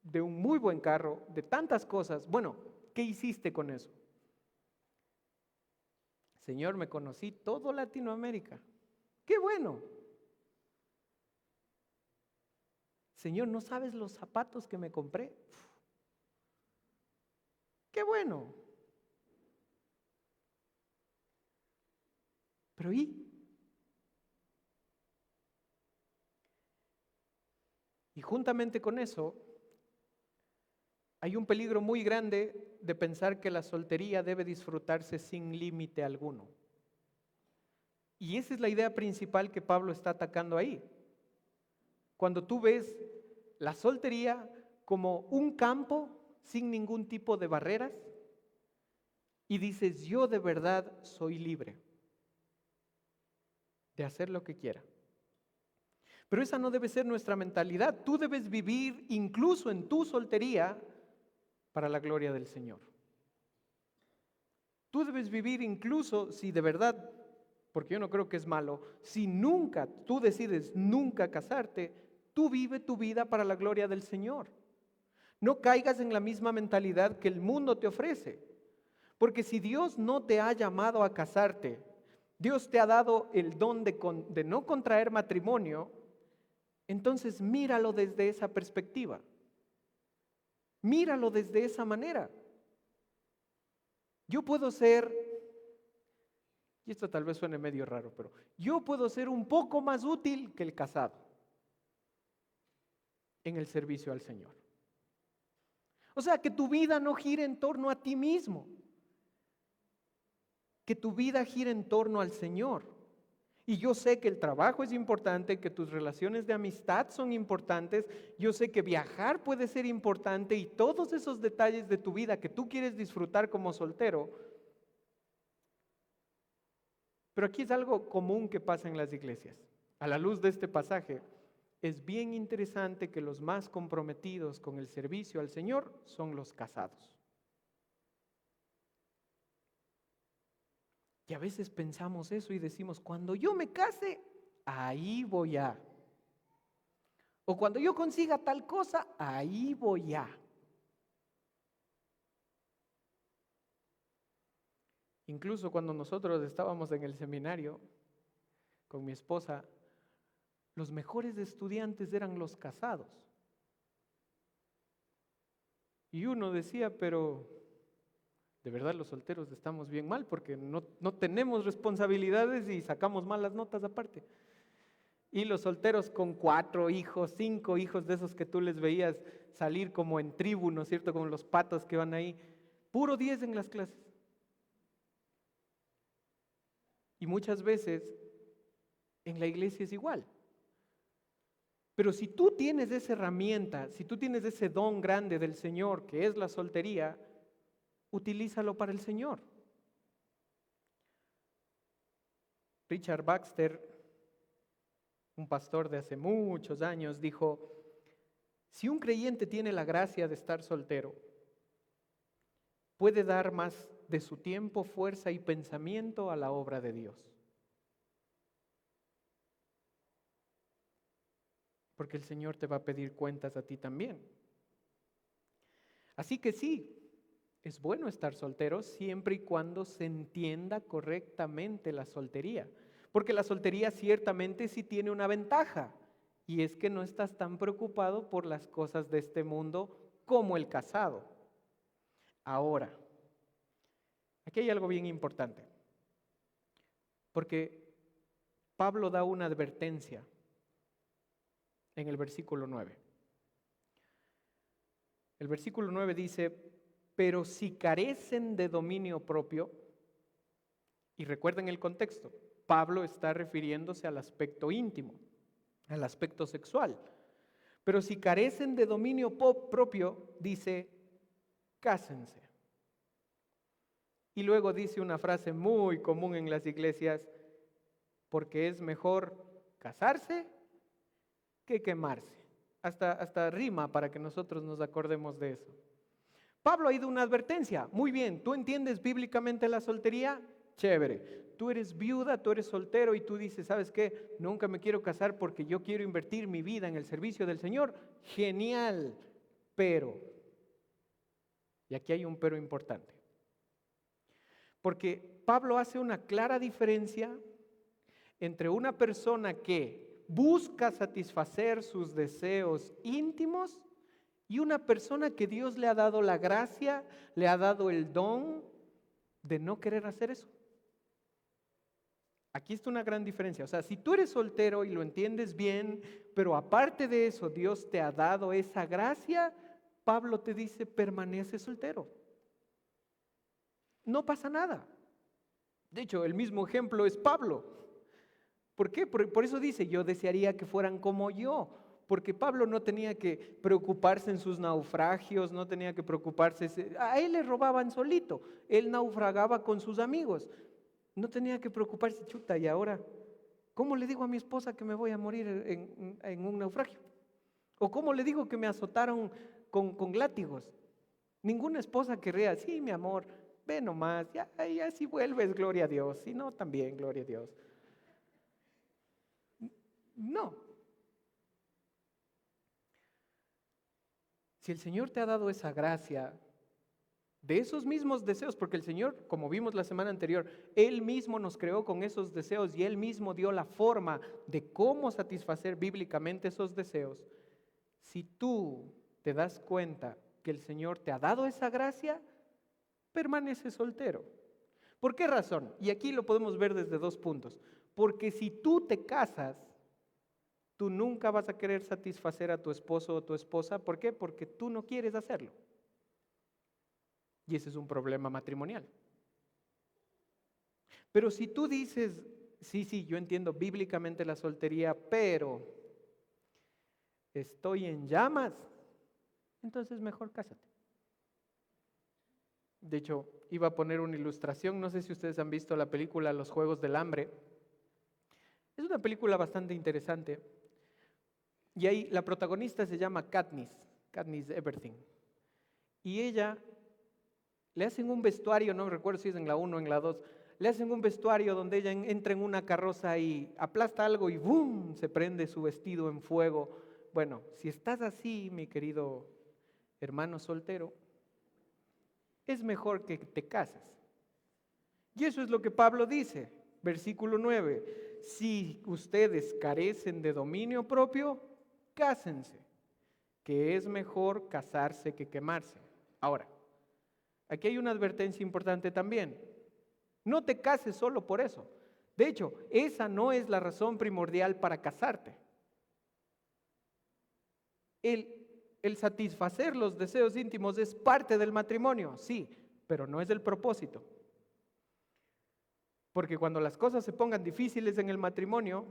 de un muy buen carro, de tantas cosas. Bueno, ¿qué hiciste con eso? Señor, me conocí todo Latinoamérica. ¡Qué bueno! Señor, ¿no sabes los zapatos que me compré? ¡Qué bueno! Pero ¿y juntamente con eso, hay un peligro muy grande de pensar que la soltería debe disfrutarse sin límite alguno. Y esa es la idea principal que Pablo está atacando ahí. Cuando tú ves la soltería como un campo sin ningún tipo de barreras y dices, yo de verdad soy libre de hacer lo que quiera. Pero esa no debe ser nuestra mentalidad. Tú debes vivir incluso en tu soltería para la gloria del Señor. Tú debes vivir incluso si de verdad, porque yo no creo que es malo, si nunca, tú decides nunca casarte, tú vive tu vida para la gloria del Señor. No caigas en la misma mentalidad que el mundo te ofrece. Porque si Dios no te ha llamado a casarte, Dios te ha dado el don de no contraer matrimonio, entonces míralo desde esa perspectiva. Míralo desde esa manera. Yo puedo ser, y esto tal vez suene medio raro, pero yo puedo ser un poco más útil que el casado en el servicio al Señor. O sea, que tu vida no gire en torno a ti mismo, que tu vida gire en torno al Señor. Y yo sé que el trabajo es importante, que tus relaciones de amistad son importantes, yo sé que viajar puede ser importante y todos esos detalles de tu vida que tú quieres disfrutar como soltero. Pero aquí es algo común que pasa en las iglesias. A la luz de este pasaje, es bien interesante que los más comprometidos con el servicio al Señor son los casados. Y a veces pensamos eso y decimos, cuando yo me case, ahí voy a. O cuando yo consiga tal cosa, ahí voy a. Incluso cuando nosotros estábamos en el seminario con mi esposa, los mejores estudiantes eran los casados. Y uno decía, pero de verdad los solteros estamos bien mal porque no tenemos responsabilidades y sacamos malas notas aparte. Y los solteros con 4 hijos, 5 hijos de esos que tú les veías salir como en tribu, ¿no es cierto? Como los patos que van ahí, puro 10 en las clases. Y muchas veces en la iglesia es igual. Pero si tú tienes esa herramienta, si tú tienes ese don grande del Señor que es la soltería, utilízalo para el Señor. Richard Baxter, un pastor de hace muchos años, dijo, si un creyente tiene la gracia de estar soltero, puede dar más de su tiempo, fuerza y pensamiento a la obra de Dios. Porque el Señor te va a pedir cuentas a ti también. Así que sí, es bueno estar soltero siempre y cuando se entienda correctamente la soltería. Porque la soltería ciertamente sí tiene una ventaja, Y es que no estás tan preocupado por las cosas de este mundo como el casado. Ahora, aquí hay algo bien importante, porque Pablo da una advertencia en el versículo 9. El versículo 9 dice, pero si carecen de dominio propio, y recuerden el contexto, Pablo está refiriéndose al aspecto íntimo, al aspecto sexual. Pero si carecen de dominio propio, dice, cásense. Y luego dice una frase muy común en las iglesias, porque es mejor casarse que quemarse. Hasta rima para que nosotros nos acordemos de eso. Pablo ha ido una advertencia. Muy bien, ¿tú entiendes bíblicamente la soltería? Chévere. Tú eres viuda, tú eres soltero y tú dices, ¿sabes qué? Nunca me quiero casar porque yo quiero invertir mi vida en el servicio del Señor. Genial, pero, y aquí hay un pero importante, porque Pablo hace una clara diferencia entre una persona que busca satisfacer sus deseos íntimos y una persona que Dios le ha dado la gracia, le ha dado el don de no querer hacer eso. Aquí está una gran diferencia. O sea, si tú eres soltero y lo entiendes bien, pero aparte de eso Dios te ha dado esa gracia, Pablo te dice, permanece soltero. No pasa nada. De hecho, el mismo ejemplo es Pablo. ¿Por qué? Por eso dice, yo desearía que fueran como yo. Porque Pablo no tenía que preocuparse en sus naufragios, no tenía que preocuparse. A él le robaban solito. Él naufragaba con sus amigos. No tenía que preocuparse, chuta, y ahora, ¿cómo le digo a mi esposa que me voy a morir en un naufragio? ¿O cómo le digo que me azotaron con látigos? Ninguna esposa querría, sí, mi amor, ve nomás, ya si vuelves, gloria a Dios, si no, también, gloria a Dios. No. Si el Señor te ha dado esa gracia, de esos mismos deseos, porque el Señor, como vimos la semana anterior, Él mismo nos creó con esos deseos y Él mismo dio la forma de cómo satisfacer bíblicamente esos deseos. Si tú te das cuenta que el Señor te ha dado esa gracia, permanece soltero. ¿Por qué razón? Y aquí lo podemos ver desde dos puntos. Porque si tú te casas, tú nunca vas a querer satisfacer a tu esposo o tu esposa. ¿Por qué? Porque tú no quieres hacerlo. Y ese es un problema matrimonial. Pero si tú dices, sí, yo entiendo bíblicamente la soltería, pero estoy en llamas, entonces mejor cásate. De hecho, iba a poner una ilustración, no sé si ustedes han visto la película Los Juegos del Hambre. Es una película bastante interesante. Y ahí la protagonista se llama Katniss Everdeen. Y ella le hacen un vestuario, no recuerdo si es en la 1 o en la 2, le hacen un vestuario donde ella entra en una carroza y aplasta algo y ¡boom! Se prende su vestido en fuego. Bueno, si estás así, mi querido hermano soltero, es mejor que te cases. Y eso es lo que Pablo dice, versículo 9. Si ustedes carecen de dominio propio, cásense, que es mejor casarse que quemarse. Ahora, aquí hay una advertencia importante también. No te cases solo por eso. De hecho, esa no es la razón primordial para casarte. El satisfacer los deseos íntimos es parte del matrimonio, sí, pero no es el propósito. Porque cuando las cosas se pongan difíciles en el matrimonio,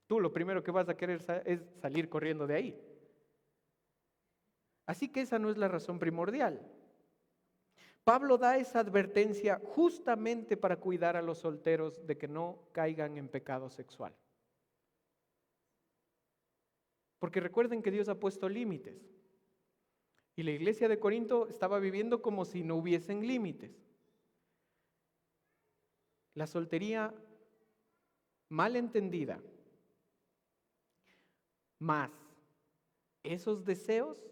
tú lo primero que vas a querer es salir corriendo de ahí. Así que esa no es la razón primordial. Pablo da esa advertencia justamente para cuidar a los solteros de que no caigan en pecado sexual. Porque recuerden que Dios ha puesto límites. Y la iglesia de Corinto estaba viviendo como si no hubiesen límites. La soltería mal entendida, más esos deseos,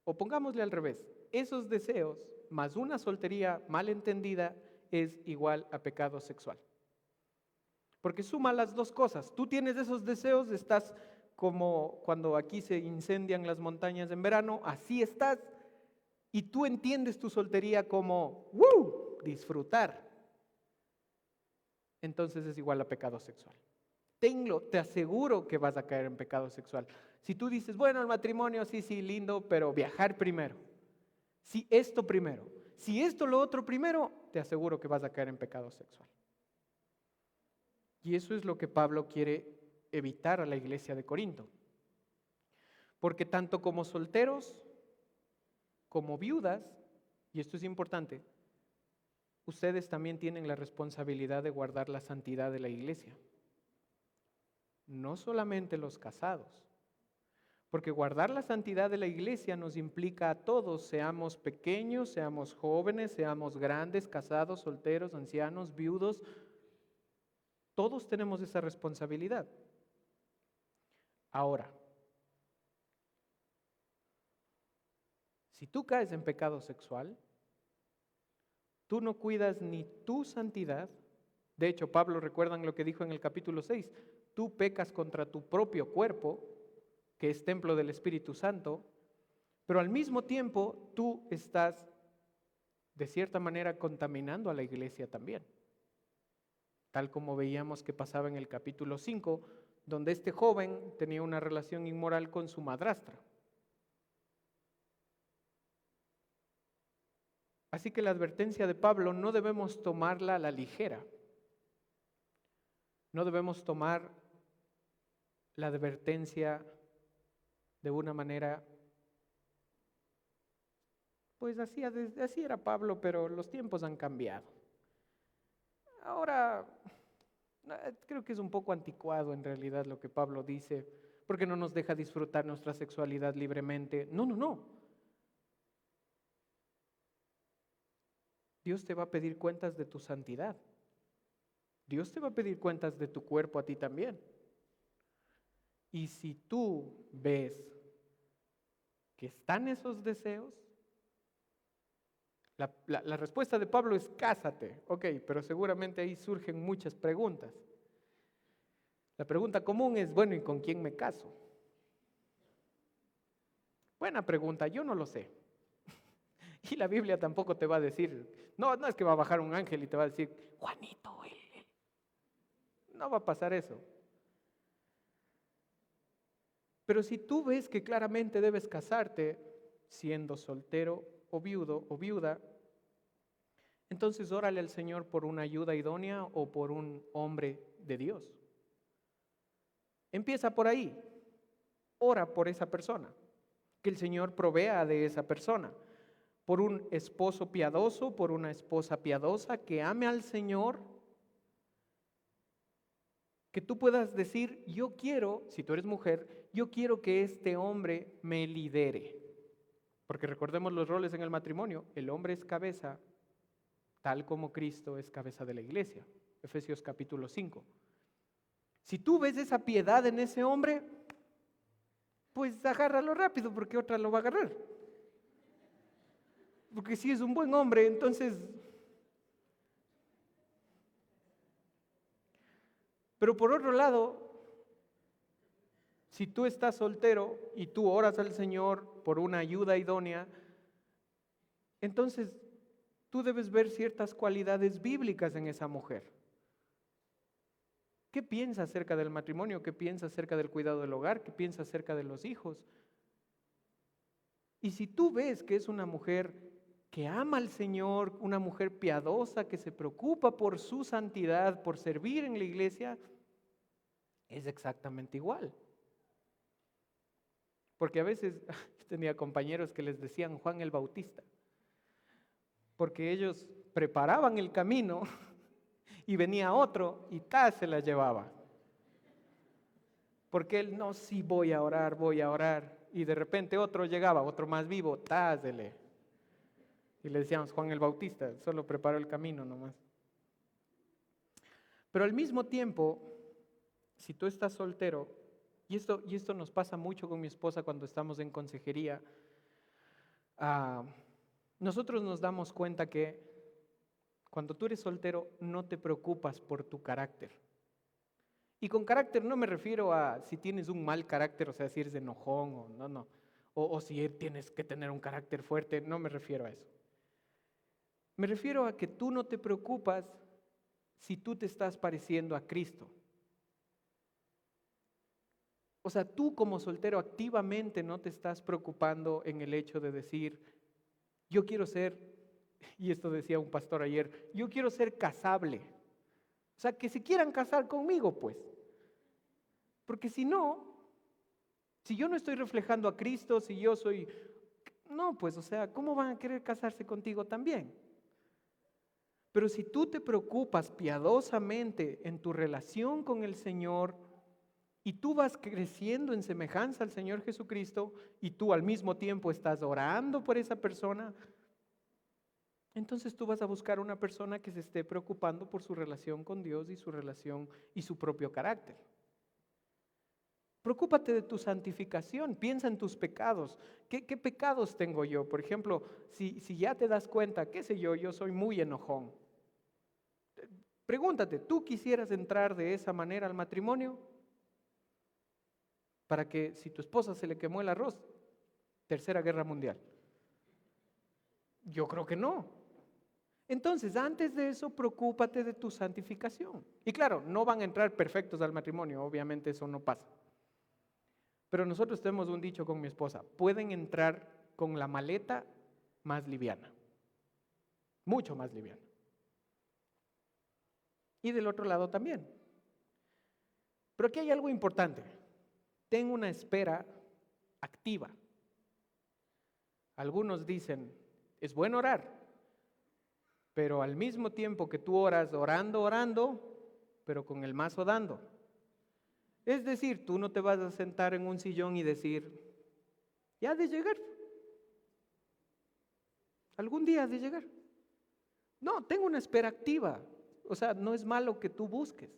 o pongámosle al revés, esos deseos más una soltería mal entendida es igual a pecado sexual. Porque suma las dos cosas. Tú tienes esos deseos, estás como cuando aquí se incendian las montañas en verano, así estás. Y tú entiendes tu soltería como, ¡woo!, disfrutar. Entonces es igual a pecado sexual. Te aseguro que vas a caer en pecado sexual. Si tú dices, bueno, el matrimonio sí, lindo, pero viajar primero. Si esto primero. Si esto lo otro primero, te aseguro que vas a caer en pecado sexual. Y eso es lo que Pablo quiere evitar a la iglesia de Corinto. Porque tanto como solteros, como viudas, y esto es importante, ustedes también tienen la responsabilidad de guardar la santidad de la iglesia. No solamente los casados. Porque guardar la santidad de la iglesia nos implica a todos, seamos pequeños, seamos jóvenes, seamos grandes, casados, solteros, ancianos, viudos. Todos tenemos esa responsabilidad. Ahora, si tú caes en pecado sexual, tú no cuidas ni tu santidad. De hecho, Pablo, recuerdan lo que dijo en el capítulo 6, tú pecas contra tu propio cuerpo, que es templo del Espíritu Santo, pero al mismo tiempo tú estás, de cierta manera, contaminando a la iglesia también. Tal como veíamos que pasaba en el capítulo 5, donde este joven tenía una relación inmoral con su madrastra. Así que la advertencia de Pablo no debemos tomarla a la ligera. No debemos tomar la advertencia de una manera, pues así era Pablo, pero los tiempos han cambiado. Ahora, creo que es un poco anticuado en realidad lo que Pablo dice, porque no nos deja disfrutar nuestra sexualidad libremente. No. Dios te va a pedir cuentas de tu santidad. Dios te va a pedir cuentas de tu cuerpo a ti también. Y si tú ves que están esos deseos, la respuesta de Pablo es cásate. Ok, pero seguramente ahí surgen muchas preguntas. La pregunta común es, bueno, ¿y con quién me caso? Buena pregunta, yo no lo sé. Y la Biblia tampoco te va a decir, no es que va a bajar un ángel y te va a decir, Juanito, no va a pasar eso. Pero si tú ves que claramente debes casarte siendo soltero o viudo o viuda, entonces órale al Señor por una ayuda idónea o por un hombre de Dios. Empieza por ahí. Ora por esa persona. Que el Señor provea de esa persona. Por un esposo piadoso, por una esposa piadosa que ame al Señor. Que tú puedas decir, yo quiero, si tú eres mujer, yo quiero que este hombre me lidere. Porque recordemos los roles en el matrimonio. El hombre es cabeza, tal como Cristo es cabeza de la iglesia. Efesios capítulo 5. Si tú ves esa piedad en ese hombre, pues agárralo rápido porque otra lo va a agarrar. Porque si es un buen hombre, entonces... Pero por otro lado, si tú estás soltero y tú oras al Señor por una ayuda idónea, entonces tú debes ver ciertas cualidades bíblicas en esa mujer. ¿Qué piensa acerca del matrimonio? ¿Qué piensa acerca del cuidado del hogar? ¿Qué piensa acerca de los hijos? Y si tú ves que es una mujer que ama al Señor, una mujer piadosa, que se preocupa por su santidad, por servir en la iglesia, es exactamente igual. Porque a veces tenía compañeros que les decían Juan el Bautista, porque ellos preparaban el camino y venía otro y se la llevaba. Porque él, no, sí voy a orar, y de repente otro llegaba, otro más vivo, tásele. Y le decíamos Juan el Bautista, solo preparó el camino nomás. Pero al mismo tiempo, si tú estás soltero, y esto nos pasa mucho con mi esposa cuando estamos en consejería, nosotros nos damos cuenta que cuando tú eres soltero no te preocupas por tu carácter. Y con carácter no me refiero a si tienes un mal carácter, o sea, si eres enojón o no. O si tienes que tener un carácter fuerte, no me refiero a eso. Me refiero a que tú no te preocupas si tú te estás pareciendo a Cristo. O sea, tú como soltero activamente no te estás preocupando en el hecho de decir, yo quiero ser, y esto decía un pastor ayer, yo quiero ser casable. O sea, que se quieran casar conmigo, pues. Porque si no, si yo no estoy reflejando a Cristo, si yo soy... No, pues, o sea, ¿cómo van a querer casarse contigo también? Pero si tú te preocupas piadosamente en tu relación con el Señor y tú vas creciendo en semejanza al Señor Jesucristo y tú al mismo tiempo estás orando por esa persona, entonces tú vas a buscar una persona que se esté preocupando por su relación con Dios y su relación y su propio carácter. Preocúpate de tu santificación, piensa en tus pecados. ¿Qué pecados tengo yo? Por ejemplo, si ya te das cuenta, qué sé yo soy muy enojón. Pregúntate, ¿tú quisieras entrar de esa manera al matrimonio? Para que si tu esposa se le quemó el arroz, Tercera Guerra Mundial. Yo creo que no. Entonces, antes de eso, preocúpate de tu santificación. Y claro, no van a entrar perfectos al matrimonio, obviamente eso no pasa. Pero nosotros tenemos un dicho con mi esposa, pueden entrar con la maleta más liviana, mucho más liviana. Y del otro lado también. Pero aquí hay algo importante, ten una espera activa. Algunos dicen, es bueno orar, pero al mismo tiempo que tú oras, orando, pero con el mazo dando. Es decir, tú no te vas a sentar en un sillón y decir, ya has de llegar. Algún día has de llegar. No, tengo una espera activa. O sea, no es malo que tú busques,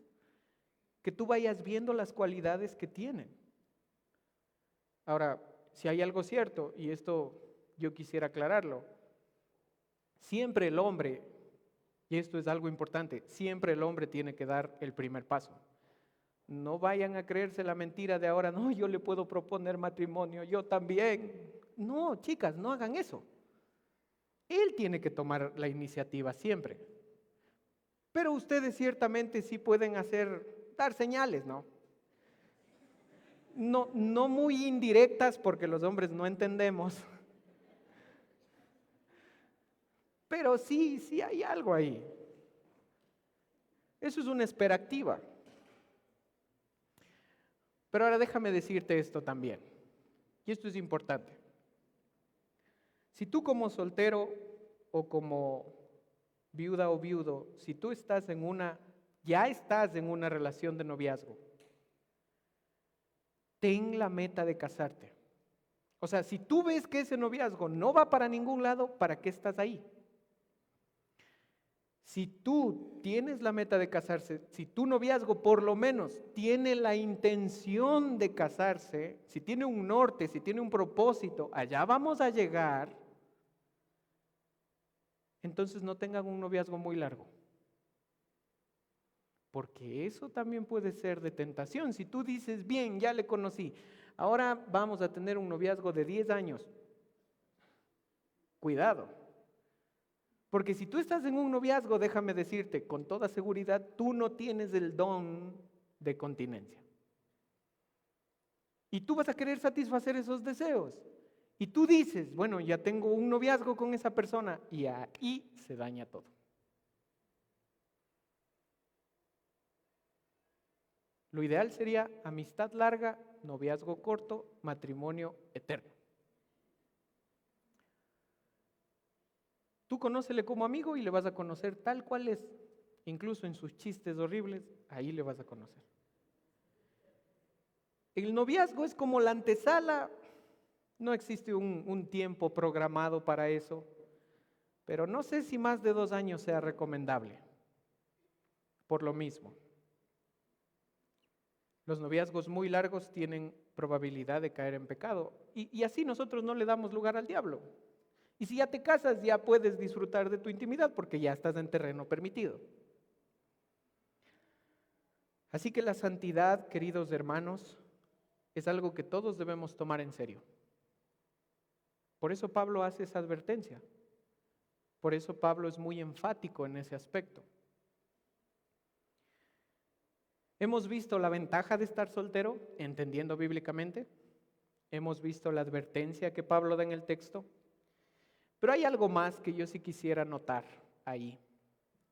que tú vayas viendo las cualidades que tienen. Ahora, si hay algo cierto, y esto yo quisiera aclararlo, siempre el hombre, y esto es algo importante, siempre el hombre tiene que dar el primer paso. No vayan a creerse la mentira de ahora, no, yo le puedo proponer matrimonio, yo también. No, chicas, no hagan eso. Él tiene que tomar la iniciativa siempre. Pero ustedes ciertamente sí pueden dar señales, ¿no? No muy indirectas porque los hombres no entendemos. Pero sí hay algo ahí. Eso es una espera activa. Pero ahora déjame decirte esto también, y esto es importante. Si tú como soltero o como viuda o viudo, si tú ya estás en una relación de noviazgo, ten la meta de casarte. O sea, si tú ves que ese noviazgo no va para ningún lado, ¿para qué estás ahí? Si tú tienes la meta de casarse, si tu noviazgo por lo menos tiene la intención de casarse, si tiene un norte, si tiene un propósito, allá vamos a llegar, entonces no tengan un noviazgo muy largo. Porque eso también puede ser de tentación. Si tú dices, bien, ya le conocí, ahora vamos a tener un noviazgo de 10 años. Cuidado. Porque si tú estás en un noviazgo, déjame decirte, con toda seguridad, tú no tienes el don de continencia. Y tú vas a querer satisfacer esos deseos. Y tú dices, bueno, ya tengo un noviazgo con esa persona, y ahí se daña todo. Lo ideal sería amistad larga, noviazgo corto, matrimonio eterno. Tú conócele como amigo y le vas a conocer tal cual es, incluso en sus chistes horribles, ahí le vas a conocer. El noviazgo es como la antesala, no existe un tiempo programado para eso, pero no sé si más de 2 años sea recomendable, por lo mismo. Los noviazgos muy largos tienen probabilidad de caer en pecado y así nosotros no le damos lugar al diablo. Y si ya te casas, ya puedes disfrutar de tu intimidad porque ya estás en terreno permitido. Así que la santidad, queridos hermanos, es algo que todos debemos tomar en serio. Por eso Pablo hace esa advertencia. Por eso Pablo es muy enfático en ese aspecto. Hemos visto la ventaja de estar soltero, entendiendo bíblicamente. Hemos visto la advertencia que Pablo da en el texto. Pero hay algo más que yo sí quisiera notar ahí.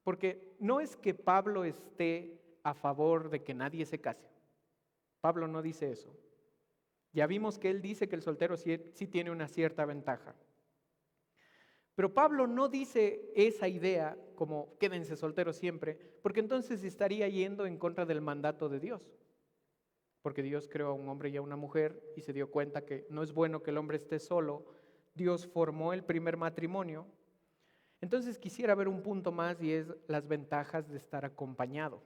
Porque no es que Pablo esté a favor de que nadie se case. Pablo no dice eso. Ya vimos que él dice que el soltero sí tiene una cierta ventaja. Pero Pablo no dice esa idea como quédense solteros siempre, porque entonces estaría yendo en contra del mandato de Dios. Porque Dios creó a un hombre y a una mujer y se dio cuenta que no es bueno que el hombre esté solo. Dios formó el primer matrimonio. Entonces quisiera ver un punto más y es las ventajas de estar acompañado.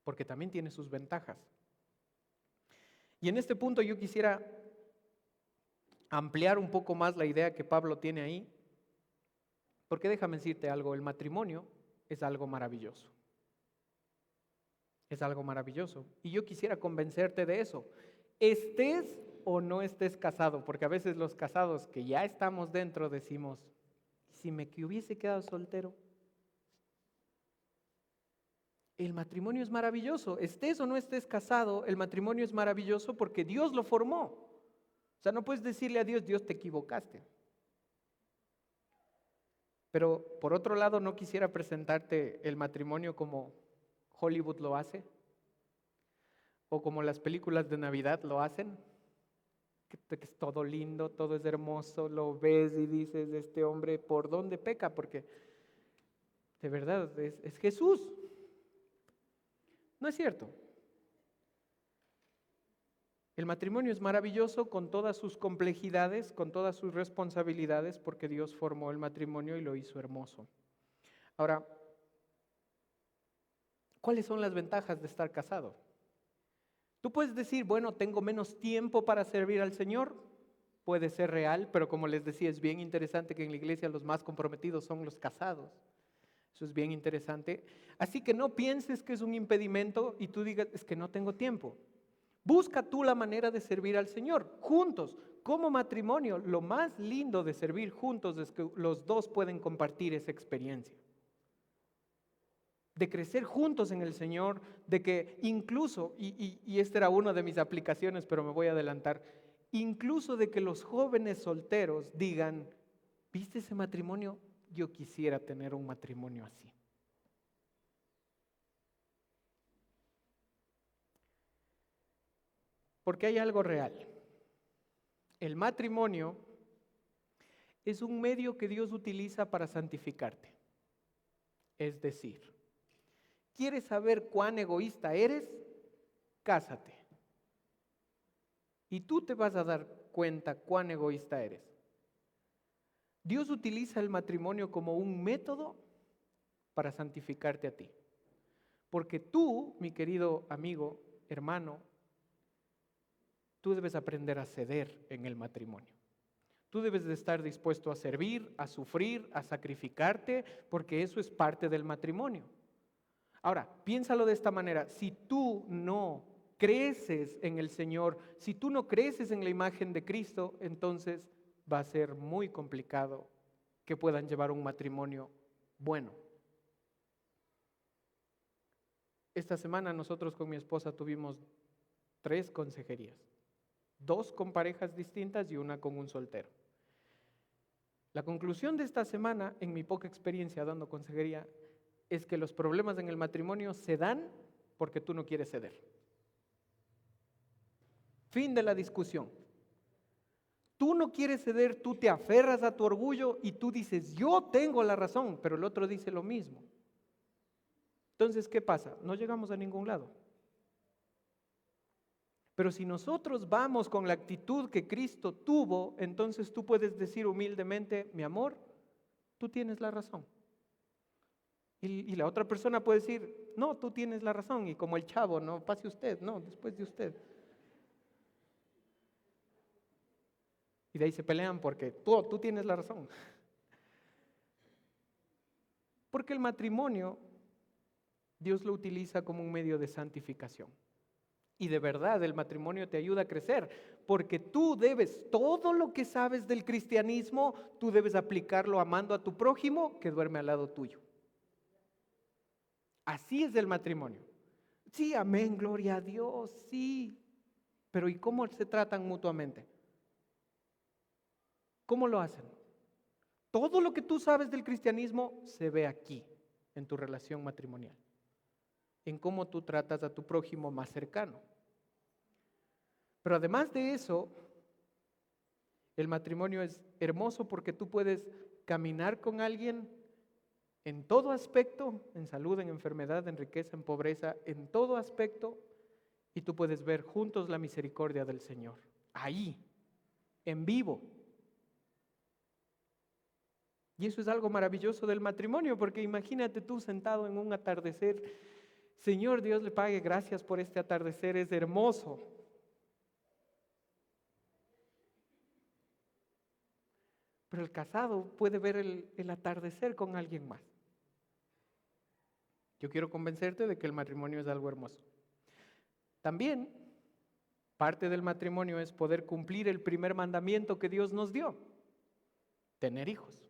Porque también tiene sus ventajas. Y en este punto yo quisiera ampliar un poco más la idea que Pablo tiene ahí, porque déjame decirte algo, el matrimonio es algo maravilloso. Es algo maravilloso. Y yo quisiera convencerte de eso. Estés o no estés casado, porque a veces los casados que ya estamos dentro decimos, si me hubiese quedado soltero. El matrimonio es maravilloso. Estés o no estés casado, el matrimonio es maravilloso porque Dios lo formó. O sea, no puedes decirle a Dios, Dios, te equivocaste. Pero por otro lado, no quisiera presentarte el matrimonio como Hollywood lo hace o como las películas de Navidad lo hacen, que es todo lindo, todo es hermoso, lo ves y dices, este hombre, ¿por dónde peca? Porque de verdad es Jesús. No es cierto. El matrimonio es maravilloso con todas sus complejidades, con todas sus responsabilidades, porque Dios formó el matrimonio y lo hizo hermoso. Ahora, ¿cuáles son las ventajas de estar casado? Tú puedes decir, bueno, tengo menos tiempo para servir al Señor. Puede ser real, pero como les decía, es bien interesante que en la iglesia los más comprometidos son los casados. Eso es bien interesante. Así que no pienses que es un impedimento y tú digas, es que no tengo tiempo. Busca tú la manera de servir al Señor, juntos, como matrimonio. Lo más lindo de servir juntos es que los dos pueden compartir esa experiencia. De crecer juntos en el Señor, de que incluso, y esta era una de mis aplicaciones, pero me voy a adelantar, incluso de que los jóvenes solteros digan, ¿viste ese matrimonio? Yo quisiera tener un matrimonio así. Porque hay algo real. El matrimonio es un medio que Dios utiliza para santificarte. Es decir, ¿quieres saber cuán egoísta eres? Cásate. Y tú te vas a dar cuenta cuán egoísta eres. Dios utiliza el matrimonio como un método para santificarte a ti. Porque tú, mi querido amigo, hermano, tú debes aprender a ceder en el matrimonio. Tú debes de estar dispuesto a servir, a sufrir, a sacrificarte, porque eso es parte del matrimonio. Ahora, piénsalo de esta manera, si tú no creces en el Señor, si tú no creces en la imagen de Cristo, entonces va a ser muy complicado que puedan llevar un matrimonio bueno. Esta semana nosotros con mi esposa tuvimos 3 consejerías, 2 con parejas distintas y una con un soltero. La conclusión de esta semana, en mi poca experiencia dando consejería, es que los problemas en el matrimonio se dan porque tú no quieres ceder. Fin de la discusión. Tú no quieres ceder, tú te aferras a tu orgullo y tú dices, yo tengo la razón, pero el otro dice lo mismo. Entonces, ¿qué pasa? No llegamos a ningún lado. Pero si nosotros vamos con la actitud que Cristo tuvo, entonces tú puedes decir humildemente, mi amor, tú tienes la razón. Y la otra persona puede decir, no, tú tienes la razón. Y como el chavo, no, pase usted, no, después de usted. Y de ahí se pelean porque tú tienes la razón. Porque el matrimonio Dios lo utiliza como un medio de santificación. Y de verdad el matrimonio te ayuda a crecer, porque tú debes, todo lo que sabes del cristianismo, tú debes aplicarlo amando a tu prójimo que duerme al lado tuyo. Así es el matrimonio. Sí, amén, gloria a Dios, sí. Pero ¿y cómo se tratan mutuamente? ¿Cómo lo hacen? Todo lo que tú sabes del cristianismo se ve aquí, en tu relación matrimonial, en cómo tú tratas a tu prójimo más cercano. Pero además de eso, el matrimonio es hermoso porque tú puedes caminar con alguien en todo aspecto, en salud, en enfermedad, en riqueza, en pobreza, en todo aspecto, y tú puedes ver juntos la misericordia del Señor, ahí, en vivo. Y eso es algo maravilloso del matrimonio, porque imagínate tú sentado en un atardecer. Señor, Dios le pague, gracias por este atardecer, es hermoso. Pero el casado puede ver el atardecer con alguien más. Yo quiero convencerte de que el matrimonio es algo hermoso. También, parte del matrimonio es poder cumplir el primer mandamiento que Dios nos dio: tener hijos.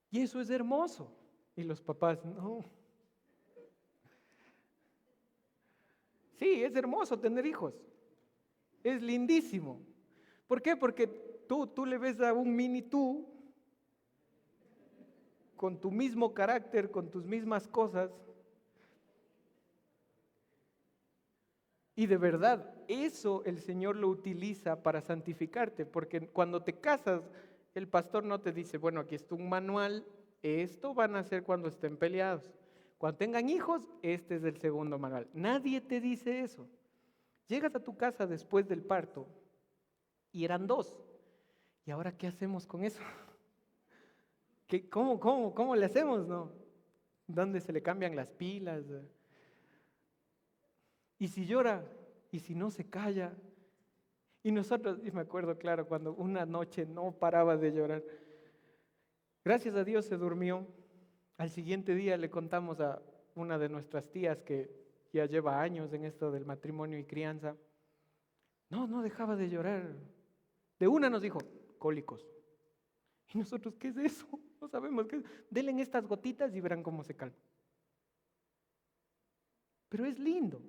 Y eso es hermoso. Y los papás, no. Sí, es hermoso tener hijos. Es lindísimo. ¿Por qué? Porque tú le ves a un mini tú con tu mismo carácter, con tus mismas cosas. Y de verdad, eso el Señor lo utiliza para santificarte, porque cuando te casas, el pastor no te dice, bueno, aquí está un manual, esto van a hacer cuando estén peleados. Cuando tengan hijos, este es el segundo manual. Nadie te dice eso. Llegas a tu casa después del parto y eran 2. ¿Y ahora qué hacemos con eso? ¿Cómo le hacemos, no? ¿Dónde se le cambian las pilas? ¿Y si llora? ¿Y si no se calla? Y nosotros, y me acuerdo claro, cuando una noche no paraba de llorar. Gracias a Dios se durmió. Al siguiente día le contamos a una de nuestras tías que ya lleva años en esto del matrimonio y crianza. No dejaba de llorar. De una nos dijo, cólicos. Y nosotros, ¿qué es eso? No sabemos qué es. Denle estas gotitas y verán cómo se calma. Pero es lindo.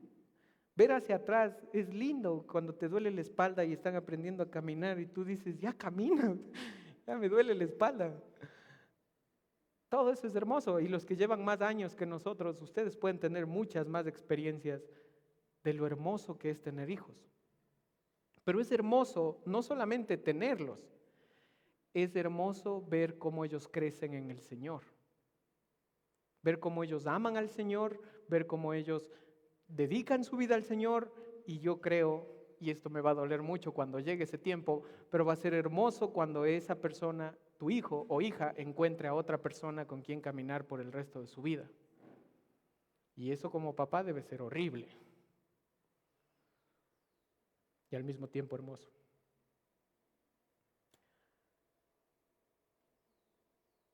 Ver hacia atrás es lindo cuando te duele la espalda y están aprendiendo a caminar y tú dices, ya camina, ya me duele la espalda. Todo eso es hermoso y los que llevan más años que nosotros, ustedes pueden tener muchas más experiencias de lo hermoso que es tener hijos. Pero es hermoso no solamente tenerlos, es hermoso ver cómo ellos crecen en el Señor. Ver cómo ellos aman al Señor, ver cómo ellos dedican su vida al Señor, y yo creo, y esto me va a doler mucho cuando llegue ese tiempo, pero va a ser hermoso cuando esa persona, tu hijo o hija, encuentre a otra persona con quien caminar por el resto de su vida. Y eso como papá debe ser horrible y al mismo tiempo hermoso.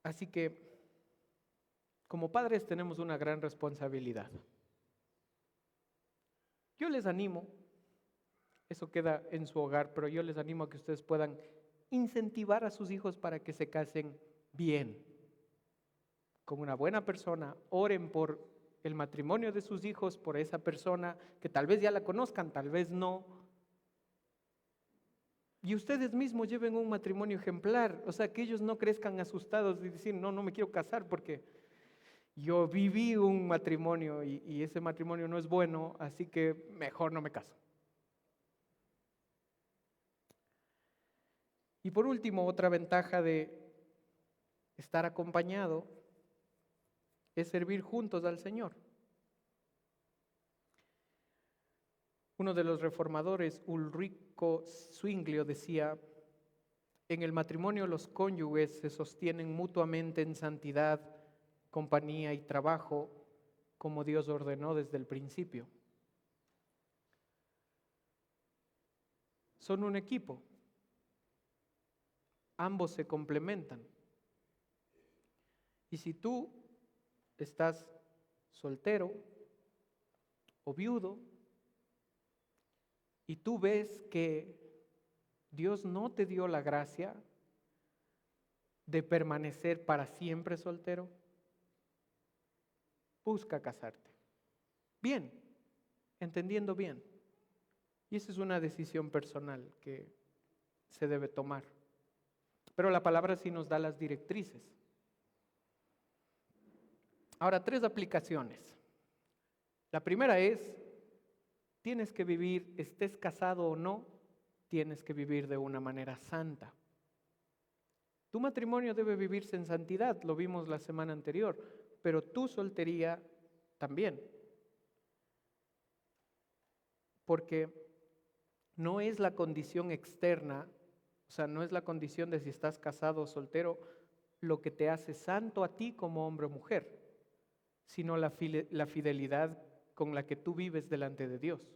Así que como padres tenemos una gran responsabilidad. Yo les animo, eso queda en su hogar, pero yo les animo a que ustedes puedan incentivar a sus hijos para que se casen bien, con una buena persona. Oren por el matrimonio de sus hijos, por esa persona que tal vez ya la conozcan, tal vez no. Y ustedes mismos lleven un matrimonio ejemplar, o sea, que ellos no crezcan asustados y decir, no me quiero casar porque yo viví un matrimonio y ese matrimonio no es bueno, así que mejor no me caso. Y por último, otra ventaja de estar acompañado es servir juntos al Señor. Uno de los reformadores, Ulrico Zwinglio, decía, en el matrimonio los cónyuges se sostienen mutuamente en santidad, compañía y trabajo, como Dios ordenó desde el principio. Son un equipo. Ambos se complementan. Y si tú estás soltero o viudo y tú ves que Dios no te dio la gracia de permanecer para siempre soltero, busca casarte. Bien, entendiendo bien. Y esa es una decisión personal que se debe tomar. Pero la palabra sí nos da las directrices. Ahora, 3 aplicaciones. La primera es, tienes que vivir, estés casado o no, tienes que vivir de una manera santa. Tu matrimonio debe vivirse en santidad, lo vimos la semana anterior, pero tu soltería también. Porque no es la condición externa, o sea, no es la condición de si estás casado o soltero lo que te hace santo a ti como hombre o mujer, sino la fidelidad con la que tú vives delante de Dios.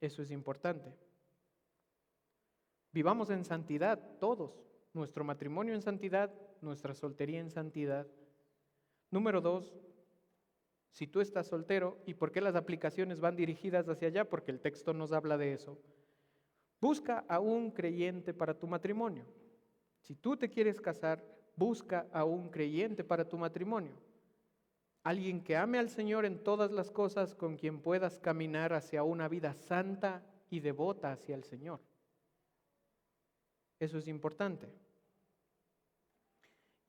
Eso es importante. Vivamos en santidad todos, nuestro matrimonio en santidad, nuestra soltería en santidad. Número 2, si tú estás soltero, ¿y por qué las aplicaciones van dirigidas hacia allá? Porque el texto nos habla de eso. Busca a un creyente para tu matrimonio. Si tú te quieres casar, busca a un creyente para tu matrimonio. Alguien que ame al Señor en todas las cosas, con quien puedas caminar hacia una vida santa y devota hacia el Señor. Eso es importante.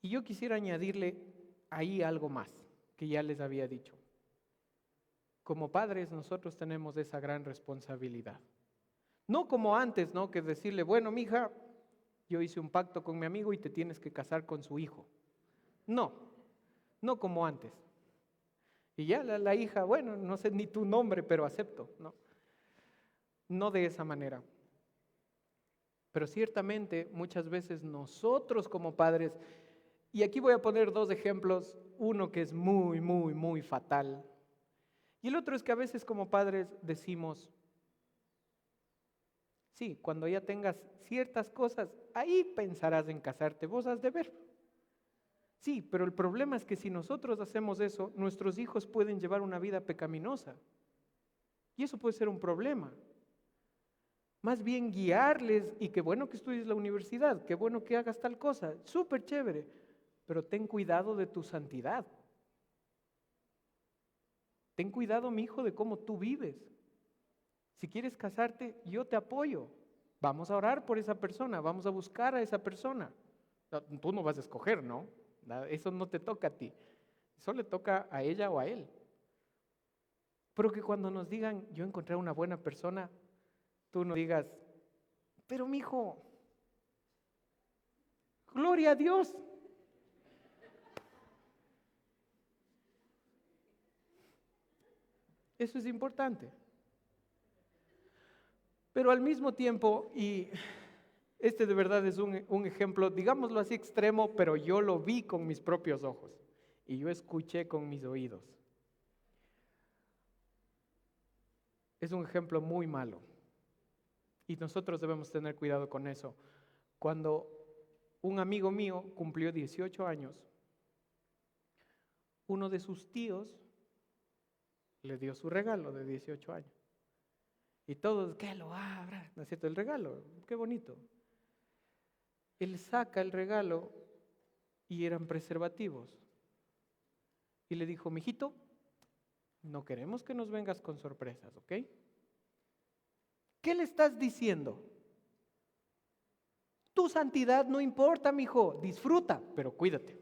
Y yo quisiera añadirle ahí algo más que ya les había dicho. Como padres nosotros tenemos esa gran responsabilidad. No como antes, ¿no? Que decirle, bueno, mija, yo hice un pacto con mi amigo y te tienes que casar con su hijo. No, no como antes. Y ya la hija, bueno, no sé ni tu nombre, pero acepto, ¿no? No de esa manera. Pero ciertamente muchas veces nosotros como padres, y aquí voy a poner 2 ejemplos, uno que es muy, muy, muy fatal, y el otro es que a veces como padres decimos, sí, cuando ya tengas ciertas cosas, ahí pensarás en casarte, vos has de ver. Sí, pero el problema es que si nosotros hacemos eso, nuestros hijos pueden llevar una vida pecaminosa, y eso puede ser un problema. Más bien guiarles, y qué bueno que estudies la universidad, qué bueno que hagas tal cosa, súper chévere, pero ten cuidado de tu santidad. Ten cuidado, mi hijo, de cómo tú vives. Si quieres casarte, yo te apoyo. Vamos a orar por esa persona, vamos a buscar a esa persona. Tú no vas a escoger, ¿no? Eso no te toca a ti. Eso le toca a ella o a él. Pero que cuando nos digan, yo encontré una buena persona, tú no digas, pero mi hijo, gloria a Dios. Eso es importante. Pero al mismo tiempo, y este de verdad es un ejemplo, digámoslo así extremo, pero yo lo vi con mis propios ojos y yo escuché con mis oídos. Es un ejemplo muy malo. Y nosotros debemos tener cuidado con eso. Cuando un amigo mío cumplió 18 años, uno de sus tíos le dio su regalo de 18 años. Y todos, que lo abra, ¿no es cierto? El regalo, qué bonito. Él saca el regalo y eran preservativos. Y le dijo, mijito, no queremos que nos vengas con sorpresas, ¿ok? ¿Qué le estás diciendo? Tu santidad no importa, mijo, disfruta, pero cuídate.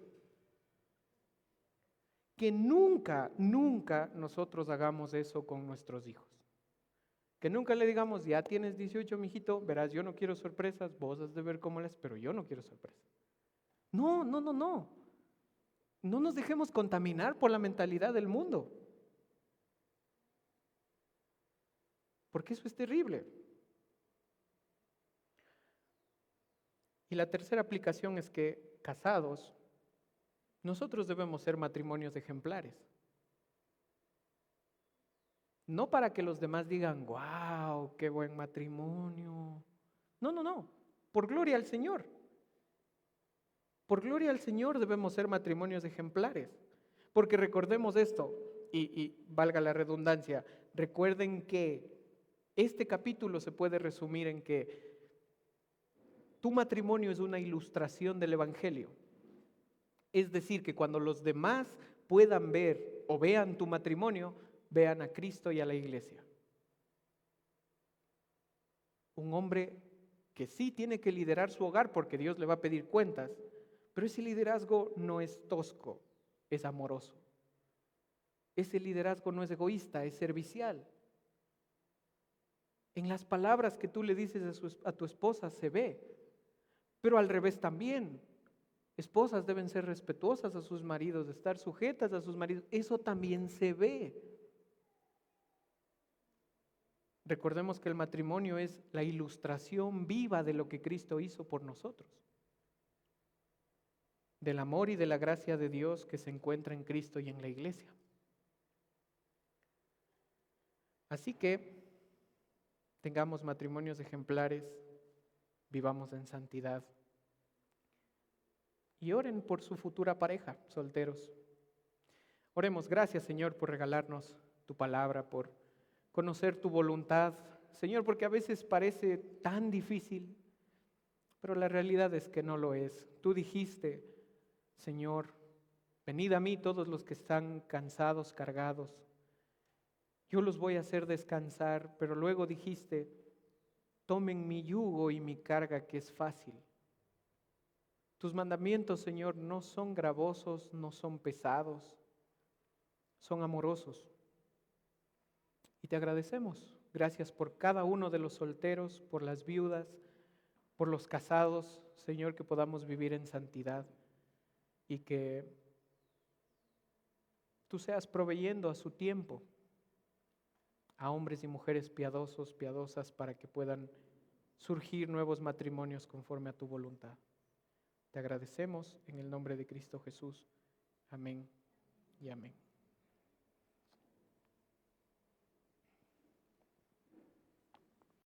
Que nunca, nunca nosotros hagamos eso con nuestros hijos. Que nunca le digamos, ya tienes 18, mijito, verás, yo no quiero sorpresas, vos has de ver cómo las, pero yo no quiero sorpresas. No, no, no, no. No nos dejemos contaminar por la mentalidad del mundo. Porque eso es terrible. Y la tercera aplicación es que, casados, nosotros debemos ser matrimonios ejemplares. No para que los demás digan, wow, qué buen matrimonio. No, no, no. Por gloria al Señor. Por gloria al Señor debemos ser matrimonios ejemplares. Porque recordemos esto, y valga la redundancia, recuerden que este capítulo se puede resumir en que tu matrimonio es una ilustración del Evangelio. Es decir, que cuando los demás puedan ver o vean tu matrimonio, vean a Cristo y a la iglesia. Un hombre que sí tiene que liderar su hogar porque Dios le va a pedir cuentas, pero ese liderazgo no es tosco, es amoroso. Ese liderazgo no es egoísta, es servicial. En las palabras que tú le dices a tu esposa se ve, pero al revés también. Esposas deben ser respetuosas a sus maridos, estar sujetas a sus maridos, eso también se ve. Recordemos que el matrimonio es la ilustración viva de lo que Cristo hizo por nosotros, del amor y de la gracia de Dios que se encuentra en Cristo y en la iglesia. Así que tengamos matrimonios ejemplares, vivamos en santidad y oren por su futura pareja, solteros. Oremos, gracias Señor por regalarnos tu palabra, por conocer tu voluntad, Señor, porque a veces parece tan difícil, pero la realidad es que no lo es. Tú dijiste, Señor, venid a mí todos los que están cansados, cargados, yo los voy a hacer descansar, pero luego dijiste, tomen mi yugo y mi carga que es fácil. Tus mandamientos, Señor, no son gravosos, no son pesados, son amorosos. Y te agradecemos. Gracias por cada uno de los solteros, por las viudas, por los casados, Señor, que podamos vivir en santidad y que tú seas proveyendo a su tiempo a hombres y mujeres piadosos, piadosas, para que puedan surgir nuevos matrimonios conforme a tu voluntad. Te agradecemos en el nombre de Cristo Jesús. Amén y amén.